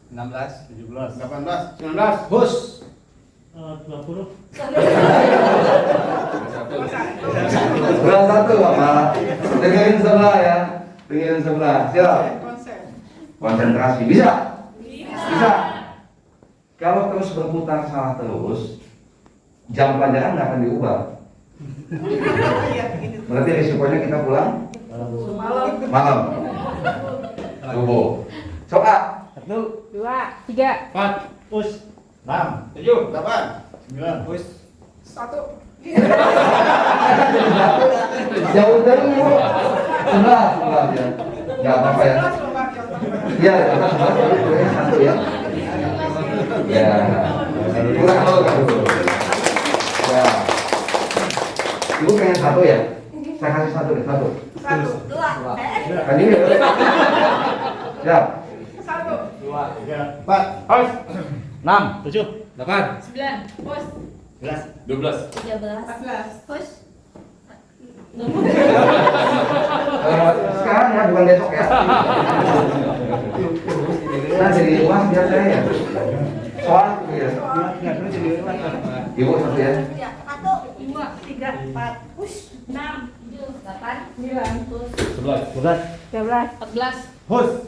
16, 17, 18, 19. Hus. 20. Belas satu Bapak. Dengerin sebelah ya. Dengerin sebelah. Siap. Konsentrasi. Bisa? Bisa. Kalau terus berputar salah terus, jam pelajaran nggak akan diubah. Berarti risikonya kita pulang malam. Subuh. Coba. 1, 2, 3, 4, push. 6, 7, 8. 9, Hus. Jauh terus. Sebelah ya. Nggak apa-apa ya. Iya, sebelah satu ya. Ya. Kurang dulu. Ya. Ibu pengen satu ya? Saya kasih satu deh, satu. 1, 2, Tadi ya. Siap. 2, 3, 4. 6, 7, 8, 9, push, 11, 12. 13, push. Sekarang ya, bukan besok ya. Nah, jadi uang biar saya ya. Soal ya. Ibu satu ya. 1, 2, 3, 4, push. 6, 7, 8, 9, push. 11, 13, 14, push.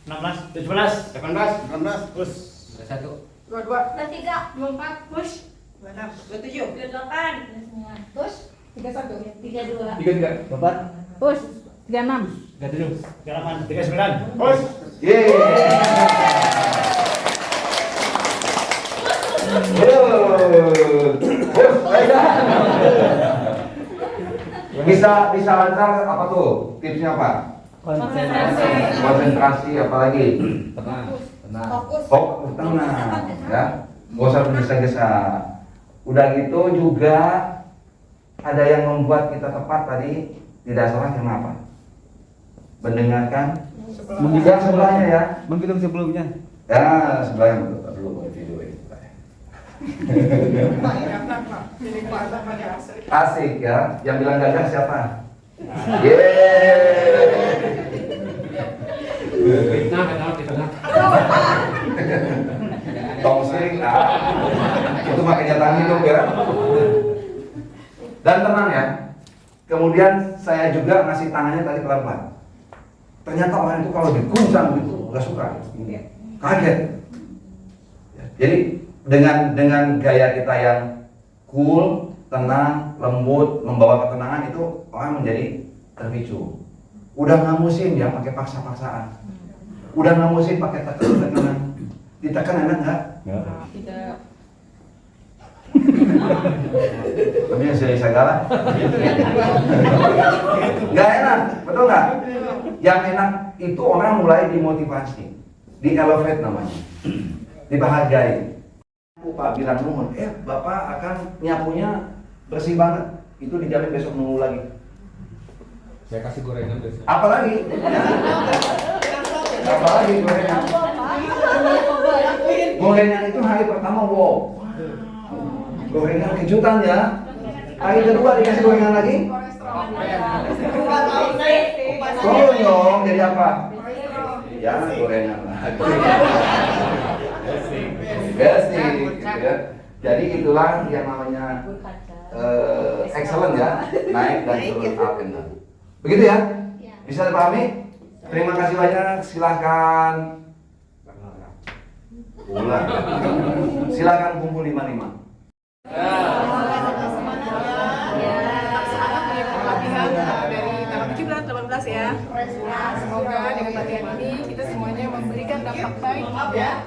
16, 17, 18, 19. push. 21. 23, 24, push. 26, 27, 28, 29, push. 31, 32, 33. 4, push. 36, 37, 38, 39, push. Yeay. Bisa lancar apa tuh? Tipsnya apa? Konsentrasi apalagi? Tenang. Tenang. fokus. Fokus, tenang ya. Gak usah bergesa-gesa. Udah gitu juga ada yang membuat kita tepat tadi tidak salah kenapa? Mendengarkan yang sebelahnya ya. Menghitung sebelumnya. Ya, sebelahnya betul. Dulu mau video ini. Asik ya. Yang bilang gagal siapa? Yeay. Fitnah, fitnah. Tongsing, itu makanya tangan hidup ya. Dan tenang ya. Kemudian saya juga ngasih tangannya tadi pelan-pelan. Ternyata orang itu kalau diguncang gitu nggak suka, kaget. Jadi dengan gaya kita yang cool, tenang, lembut, membawa ketenangan itu orang menjadi terpicu. Udah nggak musim ya pakai paksa-paksaan. Udah nggak musim pakai tekanan. Ditekan enak nggak? tidak. Tapi saya segala. Nggak enak, betul nggak? Yang enak itu orang mulai dimotivasi, di elevate namanya, dibahargai. Pak bilang nuhun, bapak akan nyapunya bersih banget, itu dijamin besok nunggu lagi. Saya kasih gorengan biasa. Apalagi? Apalagi gorengan? Gorengan itu hari pertama wow. Gorengan kejutan ya. Hari kedua dikasih gorengan lagi. Turun dong, jadi apa? Ya, gorengan lagi. Basic, gitu ya. Jadi itulah yang namanya excellent ya, naik dan turun up and down. Begitu ya? Bisa dipahami? Terima kasih banyak. Silahkan. Ulang. Silahkan kumpul 55. Pelatihan dari tanggal 17, 18 ya. Semoga dengan pelatihan ini kita semuanya memberikan dampak baik ya.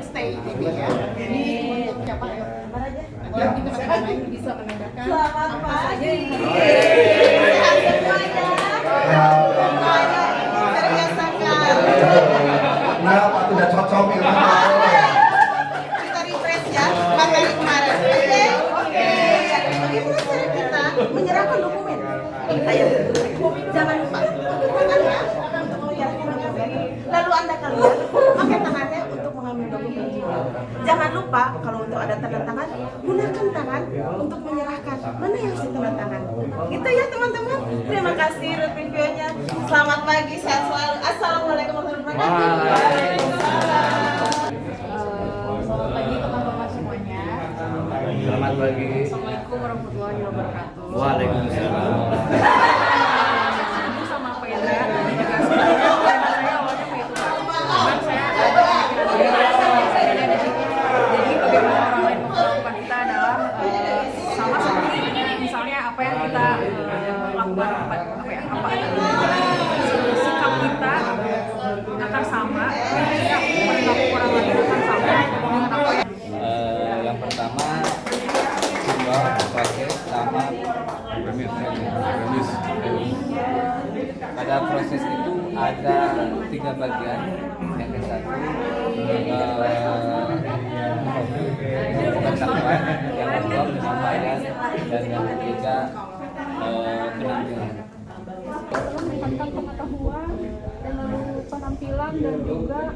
Stay di sini ya. Ini untuk siapa ya? Kalau kita sekarang bisa menandakan apa saja yang Kenapa tuh udah cocok ya? kita refresh ya materi kemarin. Oke. Bagaimana cara kita menyerahkan dokumen? Ayo, jangan lupa untuk tangannya untuk menyerahkan dokumen. Lalu Anda kalian pakai tangannya untuk mengambil dokumen juga. Jangan lupa kalau untuk ada tanda tangan, gunakan tangan untuk menyerahkan. Mana yang si tanda tangan? Gitu ya teman-teman. Terima kasih reviewnya. Selamat pagi, sehat selalu. Assalamualaikum warahmatullahi wabarakatuh. bagi. Assalamualaikum warahmatullahi wabarakatuh. Waalaikumsalam. Ini sama Pak Indra dan juga saya awalnya begitu Pak. Cuman saya ada pikiran saya dari situ. Jadi bagaimana orang lain memperlakukan kita adalah sama seperti misalnya apa yang kita lakukan apa sikap kita akan sama, perilaku orang lain akan sama dengan apa yang Yang pertama proses sama premis. Pada proses itu ada 3 bagian. Yang ke satu pengetahuan, yang kedua penyampaian, dan yang ketiga penampilan. Tentang pengetahuan dan lalu penampilan dan juga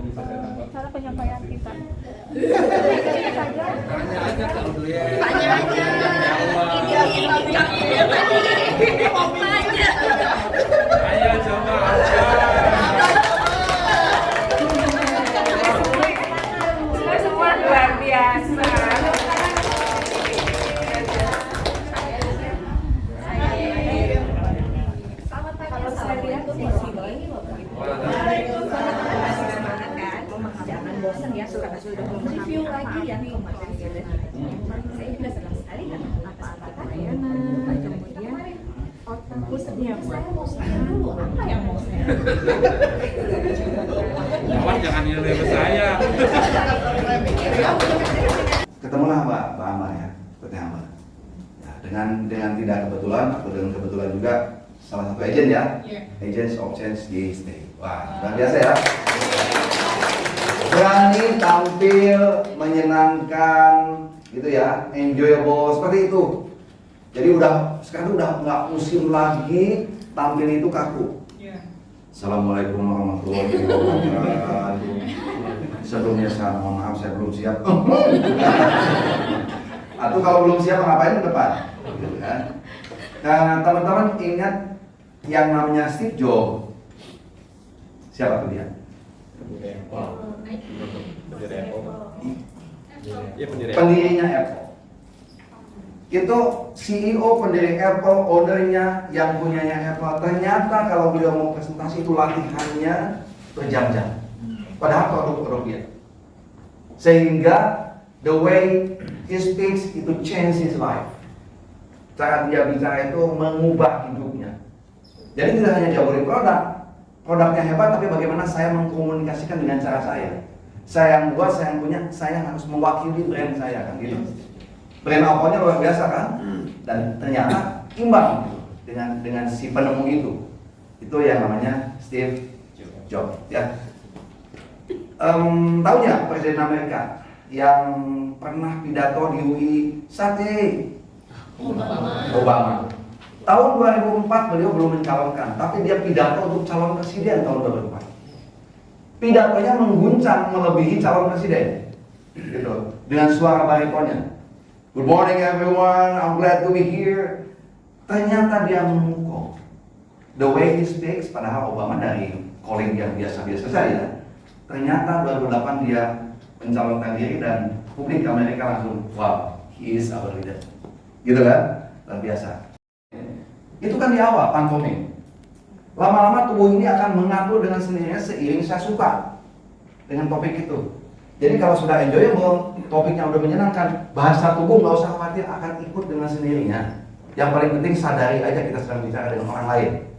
cara penyampaian kita. Itu saja. Tanya aja kalau dia. tanya aja. Ini mau tanya. Ayo coba. Semua luar biasa. Kalau saya lihat tuh semangat kan, jangan bosan ya, sudah review lagi ya kemarin. Saya juga senang sekali kan apa-apa pelayanan, kemudian outputnya saya mau share dulu apa yang mau saya. Jangan nilai ke saya. Ketemulah Mbak Amar ya, seperti Amar. Ya, dengan tidak kebetulan atau dengan kebetulan juga salah satu agen ya, Agents of Change di Stay. Wah, luar biasa ya. Berani tampil, menyenangkan, gitu ya, enjoyable seperti itu. Jadi sekarang udah nggak musim lagi tampil itu kaku. Assalamualaikum warahmatullahi wabarakatuh. Sebelumnya saya mohon maaf saya belum siap. Atau kalau belum siap ngapain di depan? Gitu kan? Nah, teman-teman ingat yang namanya Steve Jobs. Siapa tuh dia? Pendirinya Apple. Itu CEO pendiri Apple, ownernya, yang punyanya Apple. Ternyata kalau beliau mau presentasi itu latihannya berjam-jam. Padahal produk dia. Sehingga the way he speaks itu change his life. Cara dia bicara itu mengubah hidupnya. Jadi tidak hanya jauh dari produknya hebat, tapi bagaimana saya mengkomunikasikan dengan cara saya. Saya yang buat, saya yang punya, saya harus mewakili brand saya kan gitu. Brand Apple-nya luar biasa kan, dan ternyata imbang gitu, dengan si penemu itu. Itu yang namanya Steve Jobs. Ya. Tahu nggak Presiden Amerika yang pernah pidato di UI Sate? Obama. Tahun 2004 beliau belum mencalonkan, tapi dia pidato untuk calon presiden tahun 2004. Pidatonya mengguncang melebihi calon presiden, gitu, dengan suara baritonnya. Good morning everyone, I'm glad to be here. Ternyata dia memukul. The way he speaks, padahal Obama dari calling yang biasa-biasa saja. Ternyata 2008 dia mencalonkan diri dan publik Amerika langsung, wow, he is our leader. Gitu kan? Luar biasa. Itu kan di awal, pantomim. Lama-lama tubuh ini akan mengatur dengan sendirinya seiring saya suka dengan topik itu. Jadi kalau sudah enjoyable, topiknya udah menyenangkan, bahasa tubuh nggak usah khawatir akan ikut dengan sendirinya. Yang paling penting sadari aja kita sedang bicara dengan orang lain.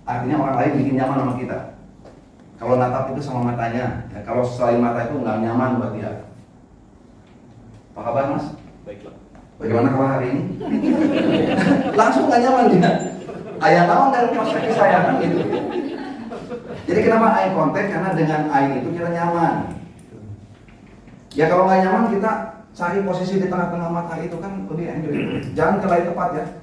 Artinya orang lain bikin nyaman sama kita. Kalau natap itu sama matanya, ya, kalau selain mata itu nggak nyaman buat dia. Apa kabar Mas? Baiklah. Bagaimana kabar hari ini? Langsung nggak nyaman dia. Ayah tahu dari perspektif saya kan gitu. Jadi kenapa eye contact? Karena dengan eye itu kita nyaman. Ya kalau nggak nyaman kita cari posisi di tengah-tengah mata itu kan lebih enjoy. Jangan terlalu tepat ya.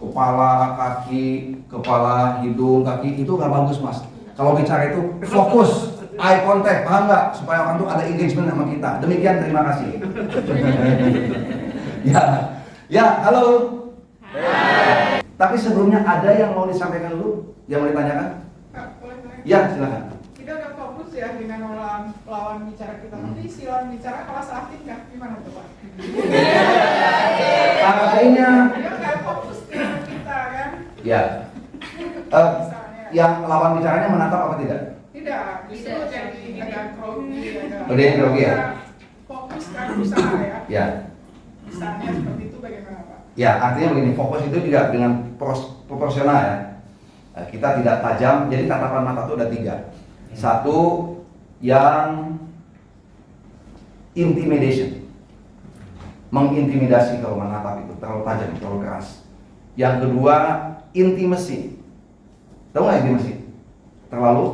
Kepala, kaki, kepala, hidung, kaki itu nggak bagus Mas. Kalau bicara itu fokus, eye contact, paham nggak? Supaya orang tuh ada engagement sama kita. Demikian, terima kasih. Ya, halo. Hai. Tapi sebelumnya ada yang mau disampaikan dulu, yang mau ditanyakan? Ya, silakan. Kita udah fokus ya dengan lawan bicara kita. Tapi si lawan bicara kalah sakit nggak? Gimana tuh Pak? Artinya Dia nggak fokus dengan kita kan? ya. Yang lawan bicaranya menatap apa tidak? Tidak, justru jadi agak grogi, Oh, dia grogi ya? Fokus kan usaha ya. Ya. Misalnya seperti itu bagaimana Pak? Ya, artinya begini, fokus itu juga dengan proporsional ya. Kita tidak tajam, jadi tatapan mata itu ada 3. Satu, yang intimidation, mengintimidasi kalau menatap itu terlalu tajam, terlalu keras. Yang kedua, intimacy. Tahu nggak intimacy? Terlalu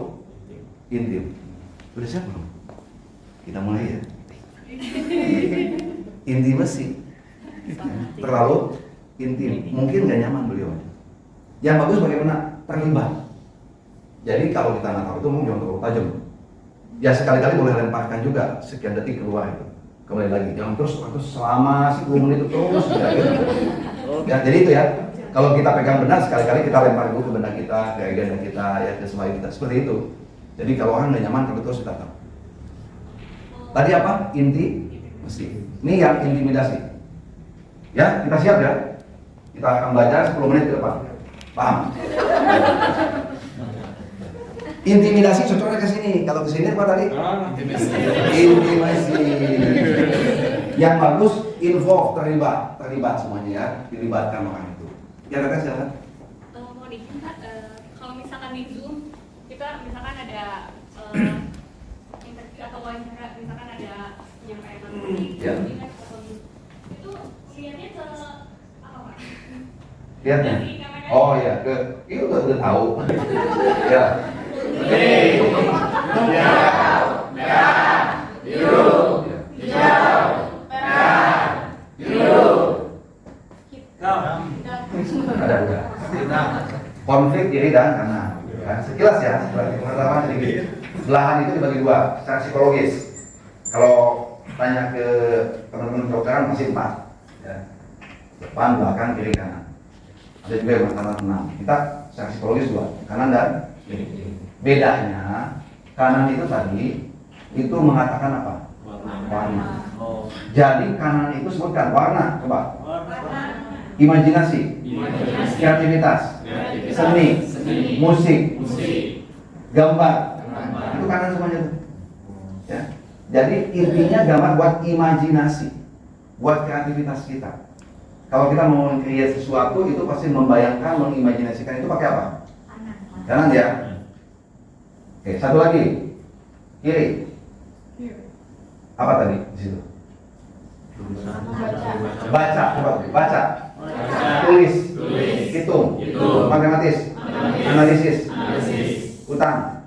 intim. Udah siap belum? Kita mulai ya. Intimacy, terlalu intim, mungkin nggak nyaman beliau. Yang bagus bagaimana? Terlibat. Jadi kalau kita natap itu mungkin jangan terlalu tajam. Ya sekali-kali boleh lemparkan juga sekian detik keluar itu. Kembali lagi, jangan terus selama 10 menit itu terus ya, gitu. Ya, jadi itu ya. Kalau kita pegang benar, sekali-kali kita lempar dulu ke benda kita, ke agenda kita, ya ke semua kita. Seperti itu. Jadi kalau orang nggak nyaman, kalau terus ditatap. Tadi apa? Inti mesti. Ini yang intimidasi. Ya, kita siap ya. Kita akan belajar 10 menit ke depan. Paham? Intimidasi cocoknya ke sini. Kalau ke sini apa tadi? Intimasi. Yang bagus involve, terlibat semuanya ya, dilibatkan orang itu. Ya kata siapa? Mau dikit Kak, kalau misalkan di Zoom kita misalkan ada interview atau wawancara, misalkan ada penyampaian Ya. itu lihatnya ke apa Pak? Lihatnya? Oh ya, ke itu udah tahu. Ya. Ada juga. Konflik kiri dan kanan. Ya, sekilas ya, pengetahuan sedikit. Belahan itu dibagi 2 secara psikologis. Kalau tanya ke teman-teman kedokteran masih 4. Ya. Depan, belakang, kiri, kanan. Ada juga yang mengatakan 6. Kita secara psikologis 2, kanan dan kiri. Bedanya kanan itu tadi itu mengatakan apa? Warna. Jadi kanan itu sebutkan warna, coba. Imajinasi, kreativitas, seni, musik, gambar. Itu kanan semuanya. Ya. Jadi intinya gambar buat imajinasi, buat kreativitas kita. Kalau kita mau create sesuatu itu pasti membayangkan, mengimajinasikan itu pakai apa? Kanan ya. Oke, satu lagi. Kiri. Apa tadi di situ? Baca, coba baca. Tulis. Hitung. Matematis. Analisis. Utang.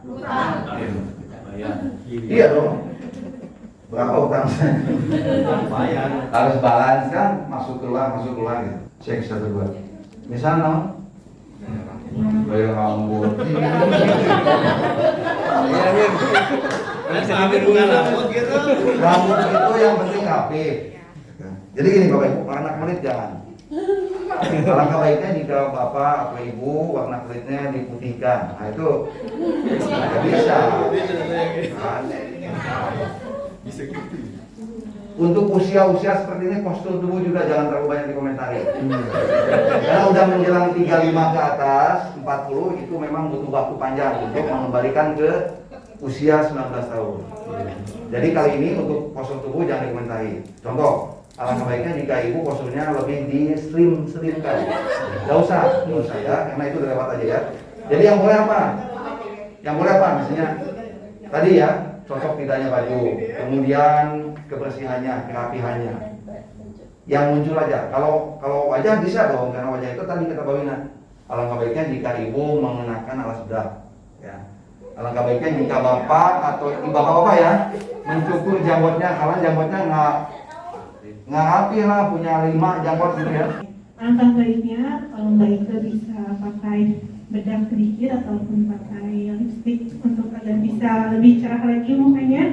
Iya dong. Berapa utang saya? Harus balance kan, masuk keluar gitu. Cek 1 2. Misalnya bayar rambut. Rambut itu yang penting rapi. Jadi gini Bapak Ibu, anak kulit jangan. Alangkah baiknya jika Bapak atau Ibu warna kulitnya diputihkan. Nah itu nggak bisa. Untuk usia-usia seperti ini postur tubuh juga jangan terlalu banyak dikomentari. Karena udah menjelang 35 ke atas, 40 itu memang butuh waktu panjang untuk mengembalikan ke usia 19 tahun. Jadi kali ini untuk postur tubuh jangan dikomentari. Contoh, alangkah baiknya jika ibu posturnya lebih di slim-slimkan. Gak usah ya, karena itu lewat aja ya. Jadi yang boleh apa? Yang boleh apa? Misalnya tadi ya, cocok tidaknya baju, kemudian kebersihannya, kerapihannya. Yang muncul aja. Kalau wajah bisa dong, karena wajah itu tadi kata Bawina. Alangkah baiknya jika ibu mengenakan alas bedak. Ya. Alangkah baiknya jika bapak atau bapak-bapak ya mencukur janggutnya, kalau janggutnya nggak rapi lah, punya 5 jangkut gitu ya. Alangkah baiknya kalau Mbak Ika bisa pakai bedak sedikit ataupun pakai lipstick untuk agar bisa lebih cerah lagi mukanya.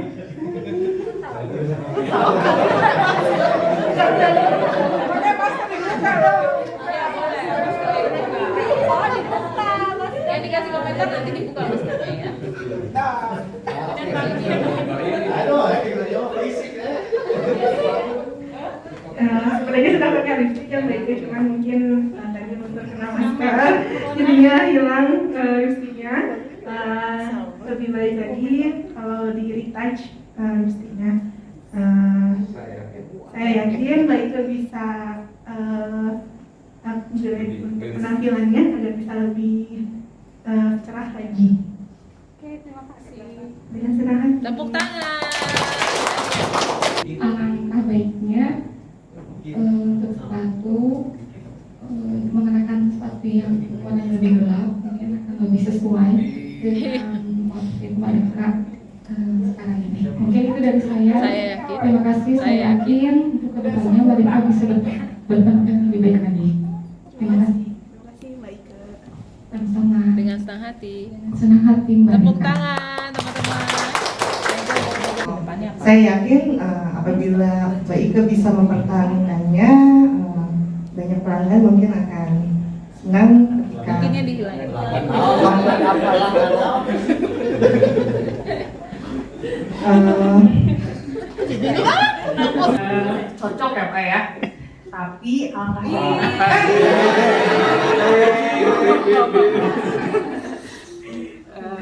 Yang dikasih komentar Ntar nanti dibuka maskernya ya. Sebenarnya sudah pakai lipstick yang baiknya, cuman mungkin tadi untuk kena masker jadinya hilang lipstiknya. Lebih baik lagi kalau di retouch lipstiknya. Saya yakin Mbak Ika bisa upgrade untuk penampilannya agar bisa lebih cerah lagi. Oke, terima kasih. Dengan senang hati. Tepuk tangan. Alangkah baiknya untuk sepatu mengenakan sepatu yang warnanya lebih gelap mungkin akan lebih sesuai dengan motif mereka sekarang ini. Mungkin itu dari saya. Yakin. Terima kasih. Saya yakin untuk kedepannya mereka bisa bertampil lebih baik lagi. Terima kasih. Terima kasih Mbak Ika. Sama-sama. Dengan senang hati. Dengan senang hati Mbak Tepuk Ika. tangan teman-teman. Saya yakin apabila Mbak Ika bisa mempertahankannya, banyak pelanggan mungkin akan senang ketika Mungkinnya dihilangin. Cocok ya Pak ya. Tapi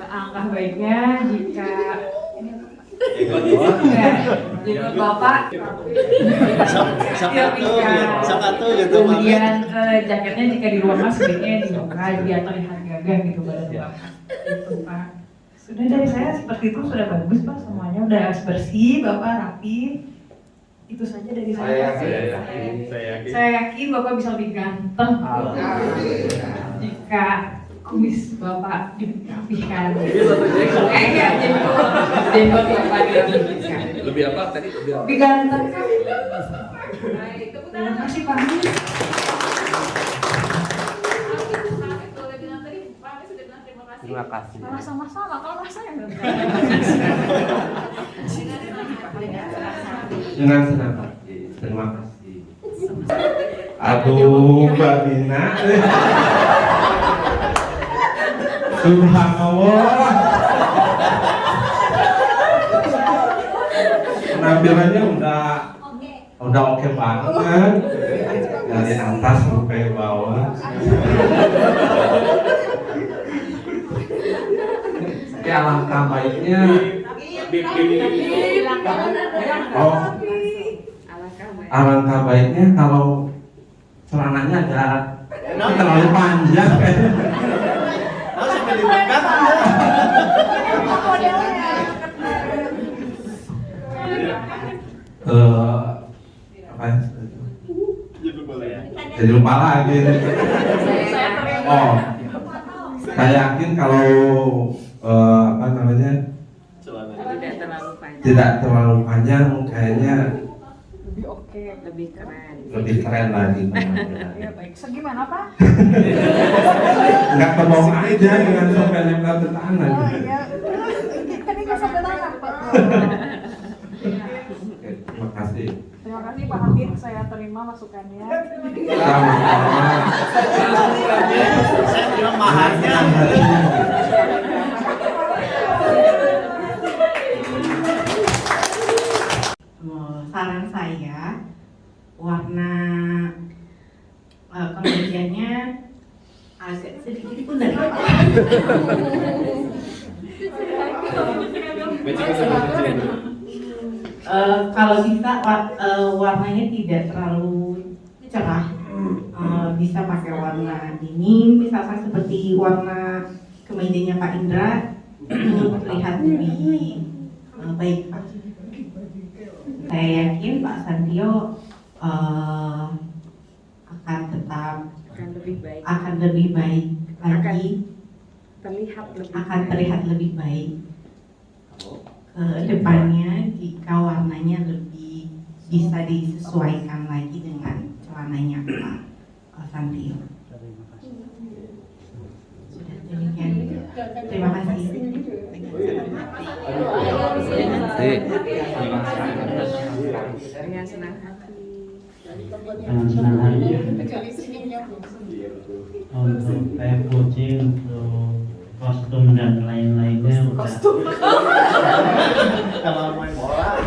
alangkah baiknya jika jika Bapak kemudian jaketnya jika di ruangan sebaiknya dibuka biar terlihat gagah gitu badan Bapak. Itu Pak. Sudah dari saya seperti itu sudah bagus Pak, semuanya udah bersih, Bapak rapi. Itu saja dari saya. Saya yakin Bapak bisa lebih ganteng jika kumis Bapak dirapihkan. Jenggot Bapak dirapihkan. Lebih apa tadi? Lebih ganteng kan? Terima kasih Pak. Terima kasih. Malah sama-sama, kalau rasanya Dengan senang hati. Terima kasih. Aduh, Mbak Dina. Subhanallah. Penampilannya udah oke banget. Dari atas sampai bawah. Tapi alangkah baiknya. Alangkah baiknya kalau celananya agak terlalu panjang kayaknya. Apa ya? Jadi lupa lagi. Oh, saya yakin kalau apa namanya tidak terlalu panjang, kayaknya lebih oke, lebih keren lagi. Ya baik. Segimana Pak? Nggak terbawa aja dengan sampai nempel ke tangan. Oh iya. Kan ini sampai tangan Pak. Oke, terima kasih. Terima kasih Pak Hakim, saya terima masukannya. Sama-sama. Saya bilang maharnya. Saran saya warna kemeja agak sedikit pun dari kalau bisa warnanya tidak terlalu cerah, bisa pakai warna dingin misalkan seperti warna kemejanya Pak Indra untuk terlihat lebih baik Pak. Saya yakin Pak Santio akan lebih baik lagi, akan terlihat lebih baik ke depannya jika warnanya lebih bisa disesuaikan lagi dengan celananya Pak Santio. Sudah demikian. Terima kasih. Dengan senang hati. Untuk teh kucing, untuk kos kostum dan lain-lainnya udah. Kalau main bola.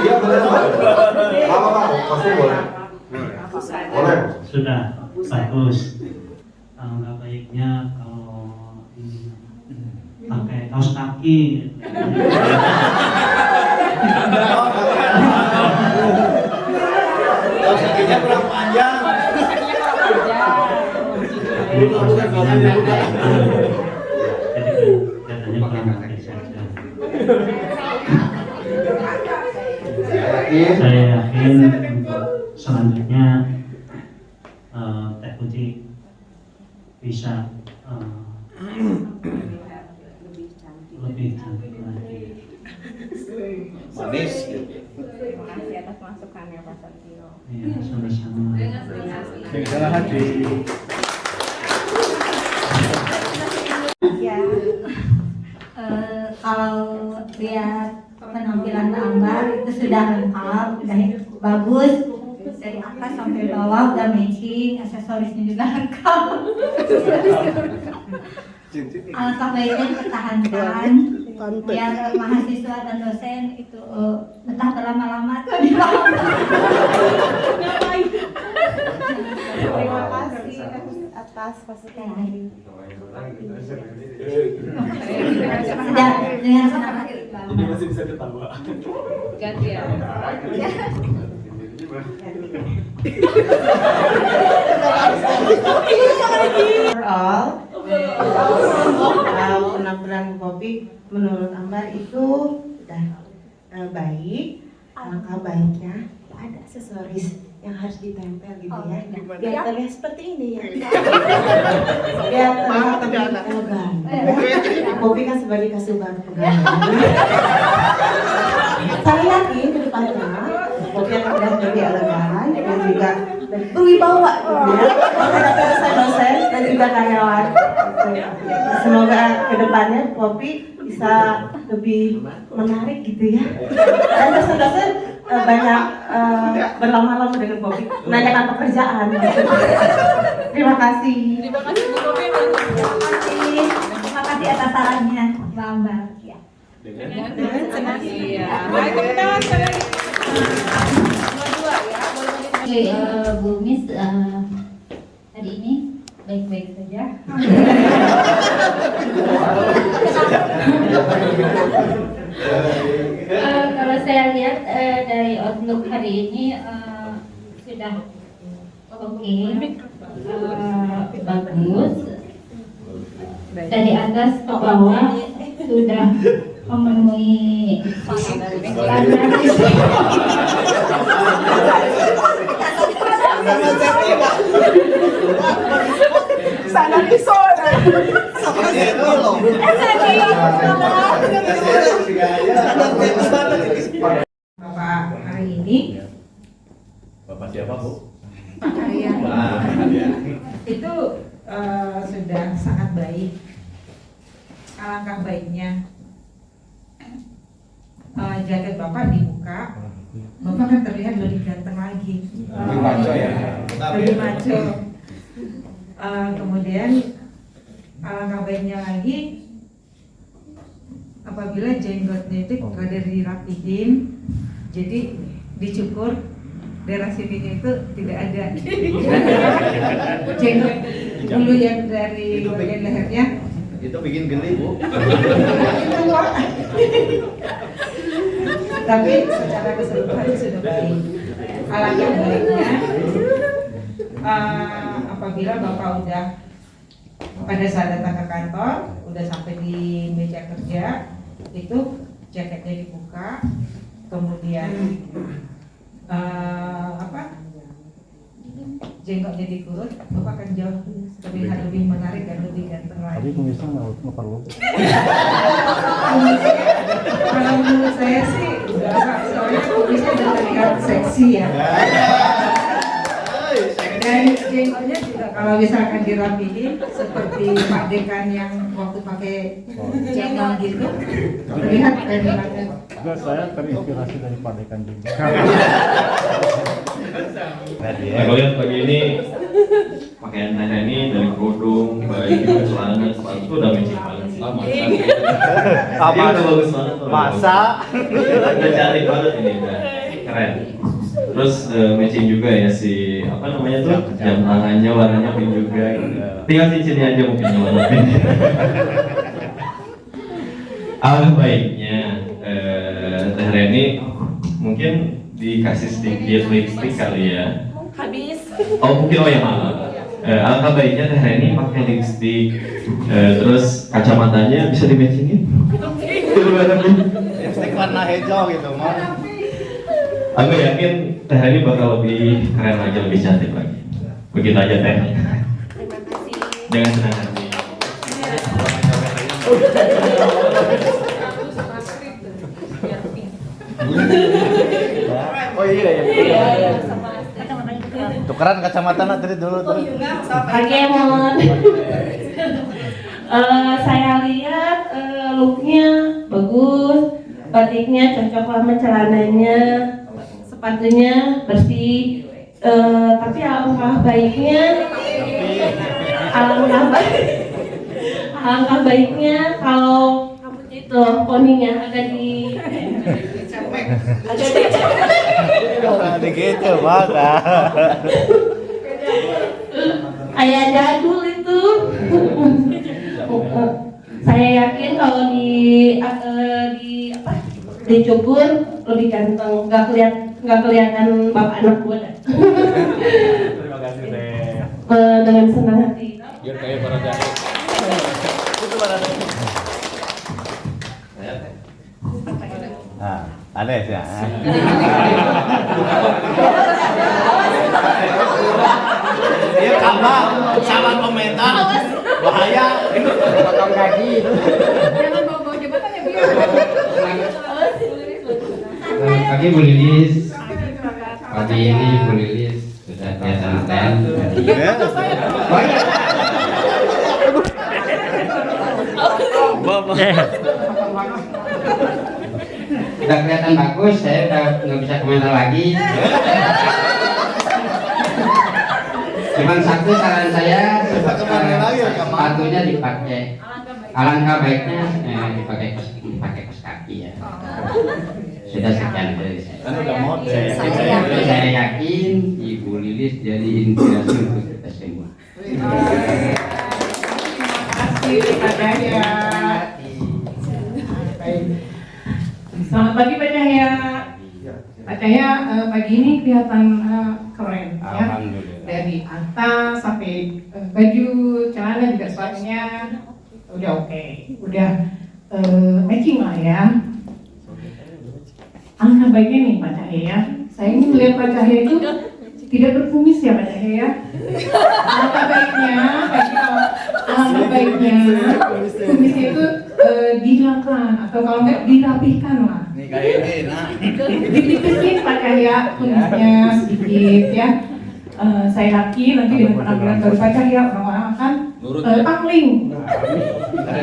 Iya benar Pak. Apa Pak? Kostum boleh. Boleh. Sudah bagus. Alangkah baiknya kalau ini pakai kaos kaki. Kaos kakinya kurang panjang. Jadi katanya kurang pakai saja. Saya yakin untuk selanjutnya Teh Putih bisa lebih cantik lagi. Manis. Terima kasih atas masukannya Pak Satrio. Iya, sama-sama. Dengan hati. Ya, kalau lihat penampilan Ambar itu sudah lengkap, sudah bagus dari atas sampai bawah, udah matching, aksesorisnya juga lengkap. Alangkah baiknya dipertahankan biar mahasiswa dan dosen itu betah berlama-lama tuh di bawah. Terima kasih atas masukan dari dengan senang hati. Jadi masih bisa ketawa. Ganti ya. Overall, penampilan Poppy menurut Ambar itu udah baik. Alangkah baiknya ada aksesoris yang harus ditempel gitu ya, biar terlihat seperti ini ya. Biar terlihat lebih elegan. Poppy kan sebagai kasuban pegangan. Saya yakin ke depannya Poppy akan lebih elegan dan juga berwibawa gitu ya menghadapi dosen-dosen dan juga karyawan. Semoga ke depannya Poppy bisa lebih menarik gitu ya. Dan dosen-dosen banyak berlama-lama dengan Poppy menanyakan pekerjaan gitu. Terima kasih. Terima kasih Bu Poppy. Terima kasih atas sarannya Mbak Ambar. Ya. Dengan senang hati. Baik, tepuk tangan sekali lagi. Oke, Bu Miss, hari ini baik-baik saja. Kalau saya lihat dari outlook hari ini sudah oke, bagus. Dari atas ke bawah sudah memenuhi Sana disoda. Bapak hari ini Bapak siapa, Bu? Pak Arya Arya. itu sudah sangat baik. Alangkah baiknya jaket Bapak dibuka, Bapak kan terlihat lebih ganteng lagi. Lebih maco ya. Lebih maco. Kemudian alangkah baiknya lagi apabila jenggotnya itu rada dirapihin, jadi dicukur, daerah sininya itu tidak ada jenggot bulu yang dari bagian lehernya. Itu bikin geli, Bu. Tapi secara keseluruhan sudah baik. Alangkah baiknya apabila Bapak udah pada saat datang ke kantor, udah sampai di meja kerja, itu jaketnya dibuka, kemudian jenggotnya dikurut, Bapak akan jauh terlihat lebih menarik dan lebih ganteng lagi. Tapi kumisnya nggak perlu. Kalau menurut saya sih, Bapak soalnya kumisnya udah terlihat seksi ya. Dan jenggotnya juga kalau misalkan dirapihin seperti Pak Dekan yang waktu pakai jenggol gitu, terlihat keren banget. Juga saya terinspirasi dari Pak Dekan juga. Nah, kalau lihat pagi ini pakaian Teh Reni dari kerudung, baju, celana, sepatu itu udah matching banget sih. Jadi udah bagus banget tuh. Masa? Udah cantik banget ini, udah keren. Terus matching juga ya si apa namanya tuh jam tangannya warnanya pink juga. Tinggal cincinnya aja mungkin yang warna pink. Alangkah baiknya Teh Reni mungkin dikasih sedikit lipstick kali ya. Habis. Oh mungkin ya maaf. Alangkah baiknya Teh Reni pakai lipstick, terus kacamatanya bisa di matchingin. Lipstick warna hijau gitu mah. Aku yakin Teh Reni bakal lebih keren lagi, lebih cantik lagi. Begitu aja Teh. Jangan senang hati. Oh iya ya. Tukeran kacamata tadi dulu tuh. Oke, Mon. Saya lihat looknya bagus, batiknya cocok sama celananya, sepatunya bersih. Tapi alangkah baiknya kalau itu poninya agak di Gitu banget. kayak jadul itu. Saya yakin kalau dicukur lebih ganteng, nggak kelihatan bapak anak muda. Terima kasih Teh. Dengan senang hati. Biar kayak para jahe. Itu para aneh sih. Iya karena salah komentar bahaya. Potong kaki. Jangan bawa-bawa jabatan ya, biar. Pagi Bu Lilis. Pagi ini Bu Lilis sudah kelihatan ten. Udah kelihatan bagus, saya udah nggak bisa komentar lagi. Cuman satu saran saya, sepatunya dipakai. Alangkah baiknya dipakai kaos kaki ya. Sudah sekian dari saya. Kan udah model. Saya yakin Ibu Lilis jadi inspirasi untuk kita semua. Pak Cahya. Selamat pagi Pak Cahya. Pak Cahya, pagi ini kelihatan keren ya. Dari atas sampai baju, celana juga sepatunya udah oke. Udah matching lah ya. Alangkah baiknya nih Pak Cahya. Saya ingin melihat Pak Cahya itu tidak berkumis ya Pak Cahya ya. Alangkah baiknya kumisnya itu dihilangkan atau kalau enggak dirapihkan lah. Nih kayak ini, nah. Dikit Pak Cahya kumisnya sedikit ya. Saya yakin nanti dengan penampilan baru Pak Cahya orang-orang akan pangling.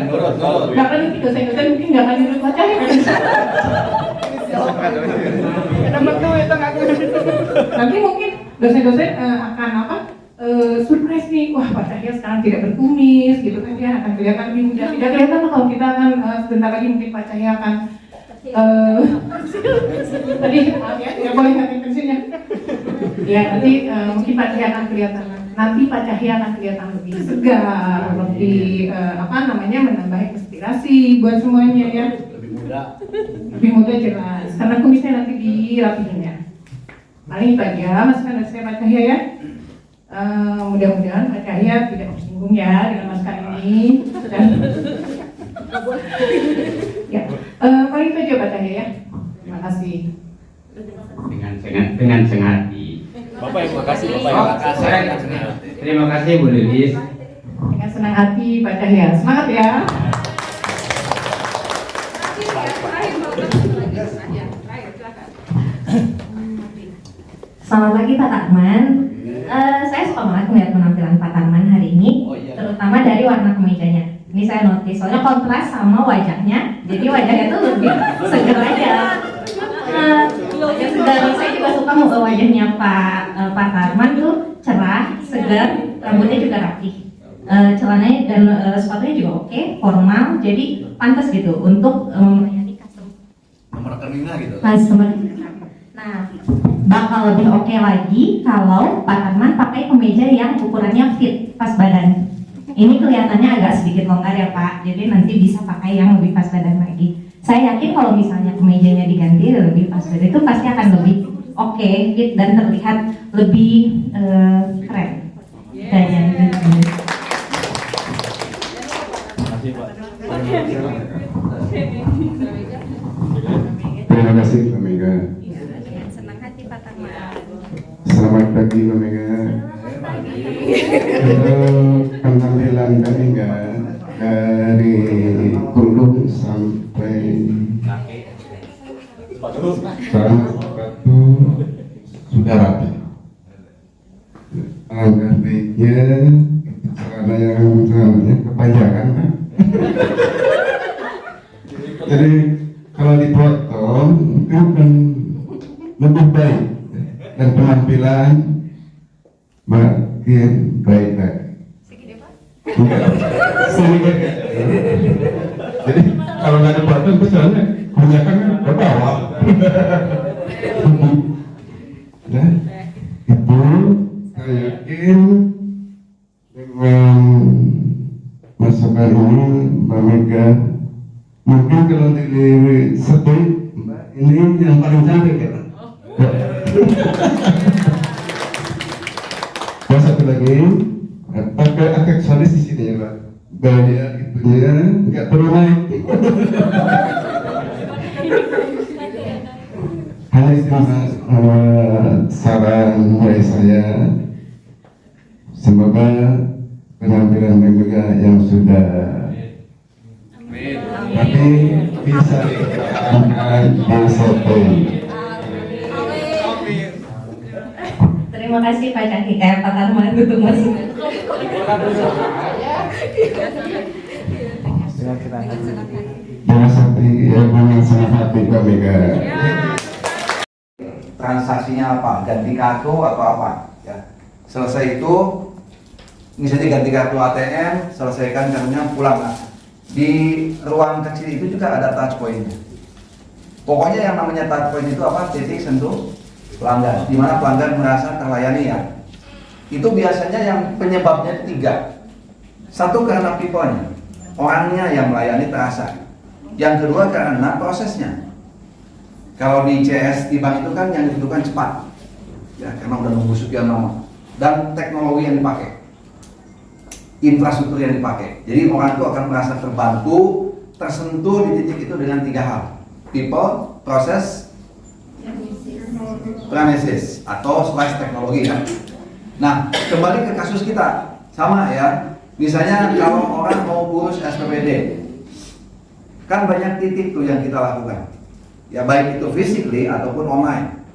Nurut. Nggak kan nanti dosen-dosen mungkin nggak akan nurut Pak Cahya. Nanti mungkin dosen-dosen akan surprise nih, wah Pak Cahya sekarang tidak berkumis gitu kan, dia akan kelihatan lebih muda. Tidak kelihatan kalau kita akan sebentar lagi mungkin Pak Cahya akan tadi maaf ya, tidak boleh ngasih pensiunnya. Ya nanti mungkin Pak Cahya akan kelihatan, lebih segar, lebih menambah inspirasi buat semuanya ya. Lebih muda jelas, karena kumisnya nanti dirapihin ya. Paling itu aja masukan dari saya Pak Cahya ya. Mudah-mudahan Pak Cahya tidak tersinggung ya dengan masukan ini. Dan ya, paling itu aja Pak Cahya ya. Terima kasih. Dengan senang hati. Bapak yang makasih, Bapak yang makasih. Terima kasih Bu Lilis. Dengan senang hati Pak Cahya. Semangat ya. Selamat pagi Pak Tarman. Saya suka banget melihat penampilan Pak Tarman hari ini, terutama dari warna kemejanya. Ini saya notice, soalnya kontras sama wajahnya, jadi wajahnya tuh lebih segar aja. Segar. Saya juga suka wajahnya Pak Tarman tuh cerah, segar, rambutnya juga rapi, celananya dan sepatunya juga oke, formal, jadi pantas gitu untuk melayani Nomor rekeningnya gitu. customer. Nah, bakal lebih oke lagi kalau Pak Tarman pakai kemeja yang ukurannya fit pas badan. Ini kelihatannya agak sedikit longgar ya Pak, jadi nanti bisa pakai yang lebih pas badan lagi. Saya yakin kalau misalnya kemejanya diganti lebih pas badan itu pasti akan lebih oke, fit dan terlihat lebih keren. Kayaknya gitu. Makasih Pak. Terima kasih Mbak Mega. Senang hati Pak Tarman. Selamat pagi Mbak Mega. Penampilan Mbak Mega dari kurung sampai sepatu sudah rapi. Alangkah baiknya celana yang celananya kepanjangan kan? Jadi kalau dipotong akan lebih baik dan penampilan makin baik lagi. Sedikit. Jadi kalau nggak dipotong itu soalnya kebanyakan ke bawah. Nah, itu saya yakin dengan masukan ini Mbak Mega mungkin kalau dilirik sedih ini yang paling cantik ya. Dan satu lagi pakai aksesoris di sini ya Pak. Gaya itunya nggak perlu naik. Hanya itu saran dari saya. Semoga penampilan Mega yang sudah tapi bisa dikatakan disetting. Terima kasih Pak Caki, Pak Tarman untuk masuk. Dengan senang hati Mbak Mega. Transaksinya apa? Ganti kartu atau apa? Ya. Selesai itu, misalnya ganti kartu ATM, selesaikan kartunya, pulang. Nah, di ruang kecil itu juga ada touch point-nya. Pokoknya yang namanya touch point itu apa? Titik sentuh pelanggan, di mana pelanggan merasa terlayani ya. Itu biasanya yang penyebabnya tiga. Satu karena people-nya, orangnya yang melayani terasa. Yang kedua karena prosesnya. Kalau di CS di bank itu kan yang dibutuhkan cepat, ya karena udah nunggu sekian lama. Dan teknologi yang dipakai, infrastruktur yang dipakai. Jadi orang itu akan merasa terbantu, tersentuh di titik itu dengan tiga hal: people, proses, premises atau slash teknologi kan. Nah, kembali ke kasus kita, sama ya. Misalnya kalau orang mau urus SPPD, kan banyak titik tuh yang kita lakukan. Ya baik itu physically ataupun online.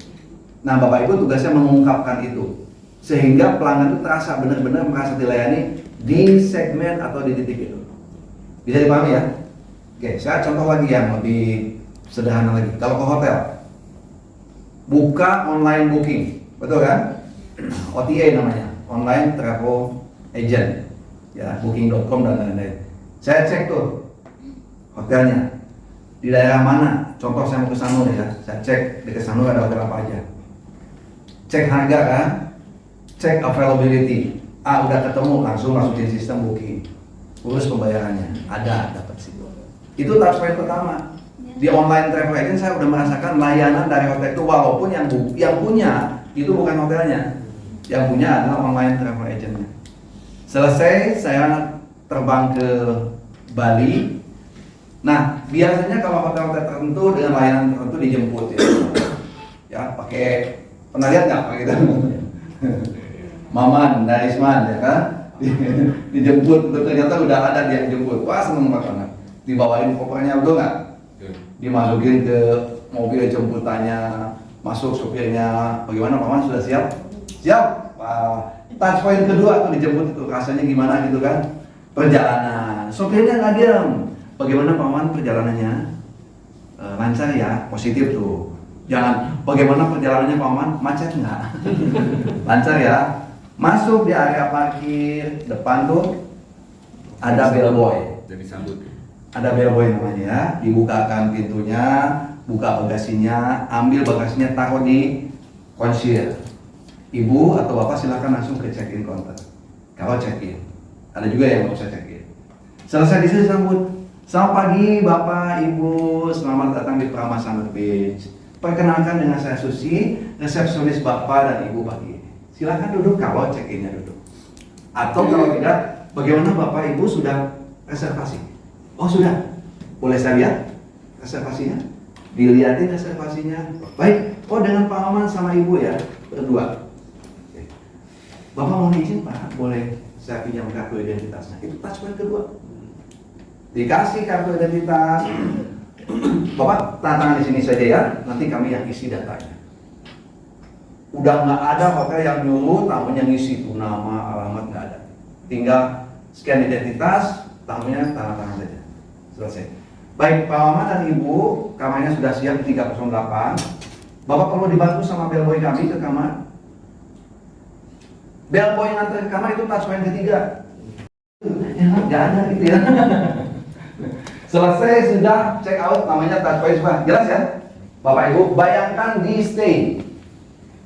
Nah, Bapak Ibu tugasnya mengungkapkan itu sehingga pelanggan itu terasa benar-benar merasa dilayani di segmen atau di titik itu. Bisa dipahami ya? Oke, saya contoh lagi yang lebih sederhana lagi. Kalau ke hotel, buka online booking, betul kan? OTA namanya, online travel agent, ya booking.com dan lain-lain. Saya cek tuh hotelnya di daerah mana. Contoh saya mau ke Sanur ya, saya cek di Sanur ada hotel apa aja. Cek harga kan, cek availability. Udah ketemu, langsung masukin sistem booking. Urus pembayarannya, ada dapat situ. Itu touch point pertama. Di online travel agent saya udah merasakan layanan dari hotel itu, walaupun yang punya itu bukan hotelnya, yang punya adalah online travel agentnya. Selesai saya terbang ke Bali. Nah, biasanya kalau hotel-hotel tertentu dengan layanan tertentu dijemput ya. Ya, pakai, pernah lihat nggak gitu? Maman, Darisman ya kan? Dijemput, ternyata udah ada dia jemput. Wah, seneng banget. Dibawain kopernya udah nggak? Dimasukin ke mobil jemputannya, masuk supirnya. Bagaimana Maman, sudah siap? Siap. Touch point kedua tuh dijemput itu rasanya gimana gitu kan? Perjalanan, sopirnya nggak diam. Bagaimana Paman perjalanannya? Lancar ya, positif tuh. Jangan bagaimana perjalanannya Paman, macet nggak? Lancar ya. Masuk di area parkir depan tuh ada bellboy. Jadi sambut. Ada bellboy namanya ya. Dibukakan pintunya, buka bagasinya, ambil bagasinya, taruh di konsil. Ibu atau bapak silakan langsung ke check-in counter. Kalau check-in, ada juga yang mau saya check-in. Selesai di sini sambut. Selamat pagi Bapak, Ibu, selamat datang di Prama Summer Beach. Perkenalkan dengan saya Susi, resepsionis Bapak dan Ibu pagi ini. Silakan duduk kalau check-innya duduk. Atau kalau tidak, bagaimana Bapak Ibu sudah reservasi? Oh sudah, boleh saya lihat reservasinya? Dilihatin reservasinya. Baik, oh dengan Pak Maman sama Ibu ya, berdua. Oke. Bapak mau izin Pak, boleh saya pinjam kartu identitasnya? Itu touchpoint kedua. Dikasih kartu identitas, Bapak tanda tangan di sini saja ya, nanti kami yang isi datanya. Udah nggak ada hotel yang nyuruh tamunya ngisi itu nama, alamat, nggak ada. Tinggal scan identitas, tamunya tanda tangan saja. Selesai. Baik, Pak Maman dan Ibu, kamarnya sudah siap di 308. Bapak perlu dibantu sama bellboy kami ke kamar. Bellboy yang nganter ke kamar itu touchpoint ketiga. Ya, nggak ada gitu ya. Selesai sudah check out, namanya touchpoint semua. Jelas ya? Bapak Ibu, bayangkan di stay.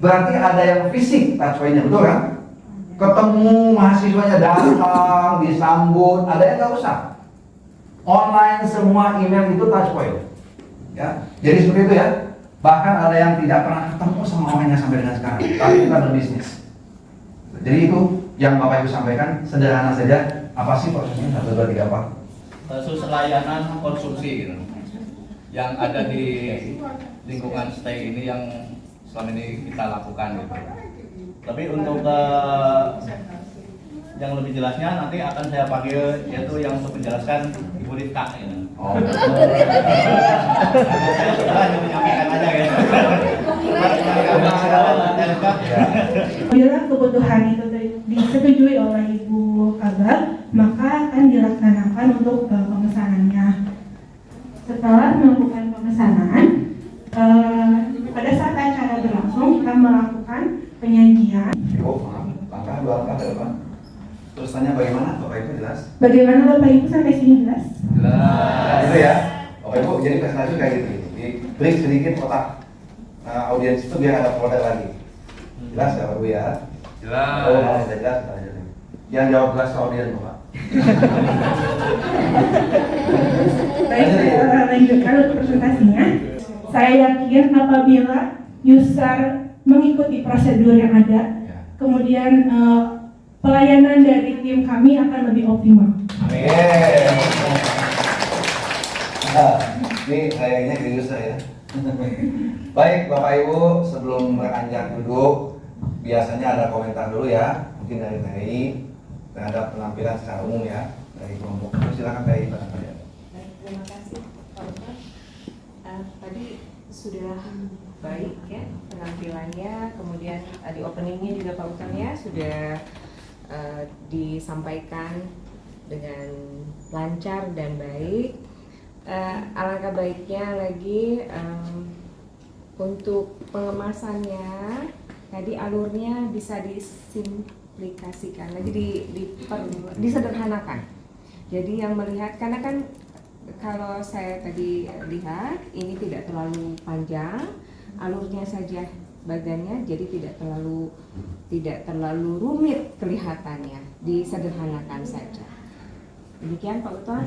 Berarti ada yang fisik touchpointnya, betul kan? Ketemu mahasiswanya datang, disambut, ada yang nggak usah. Online semua email itu touchpoint. Ya, jadi seperti itu ya. Bahkan ada yang tidak pernah ketemu sama orangnya sampai dengan sekarang, tapi kita berbisnis. Jadi itu yang Bapak Ibu sampaikan, sederhana saja. Apa sih prosesnya? 1, 2, 3, 4. Khusus layanan konsumsi gitu, yang ada di lingkungan stay ini yang selama ini kita lakukan gitu. Tapi untuk yang lebih jelasnya nanti akan saya panggil, yaitu yang untuk menjelaskan Ibu Rifka ini. Oh. Saya sudah hanya menyampaikan aja ya. Bila kebutuhan itu disetujui oleh Ibu Kabak, maka akan dilaksanakan untuk pemesanannya. Setelah melakukan pemesanan, pada saat acara berlangsung kita melakukan penyajian. Langkah 2 langkah ke depan. Terus tanya bagaimana Bapak Ibu jelas? Bagaimana Bapak Ibu sampai sini jelas? Jelas. Itu ya. Bapak Ibu jadi presentasi kayak gitu. Di break sedikit kotak audiens itu biar ada folder lagi. Jelas ya Bapak Ibu ya? Jelas. Oh, kalau sudah jelas kita lanjutin. Yang jawab jelas audiens Bapak. Baik, saya lanjutkan untuk presentasinya. Saya yakin apabila user mengikuti prosedur yang ada, kemudian pelayanan dari tim kami akan lebih optimal. Amin. Nah, ini kayaknya ke user ya. Baik Bapak Ibu, sebelum beranjak duduk, biasanya ada komentar dulu ya, mungkin dari TI terhadap penampilan secara umum ya dari kelompok. Silakan TI barangkali. Terima kasih Pak Ustaz. Tadi sudah baik ya penampilannya, kemudian di openingnya juga Pak Ustaz ya sudah disampaikan dengan lancar dan baik. Alangkah baiknya lagi untuk pengemasannya tadi alurnya bisa disimplifikasikan lagi, disederhanakan. Jadi yang melihat, karena kan kalau saya tadi lihat ini tidak terlalu panjang, alurnya saja badannya, jadi tidak terlalu rumit kelihatannya, disederhanakan saja. Demikian Pak Uton,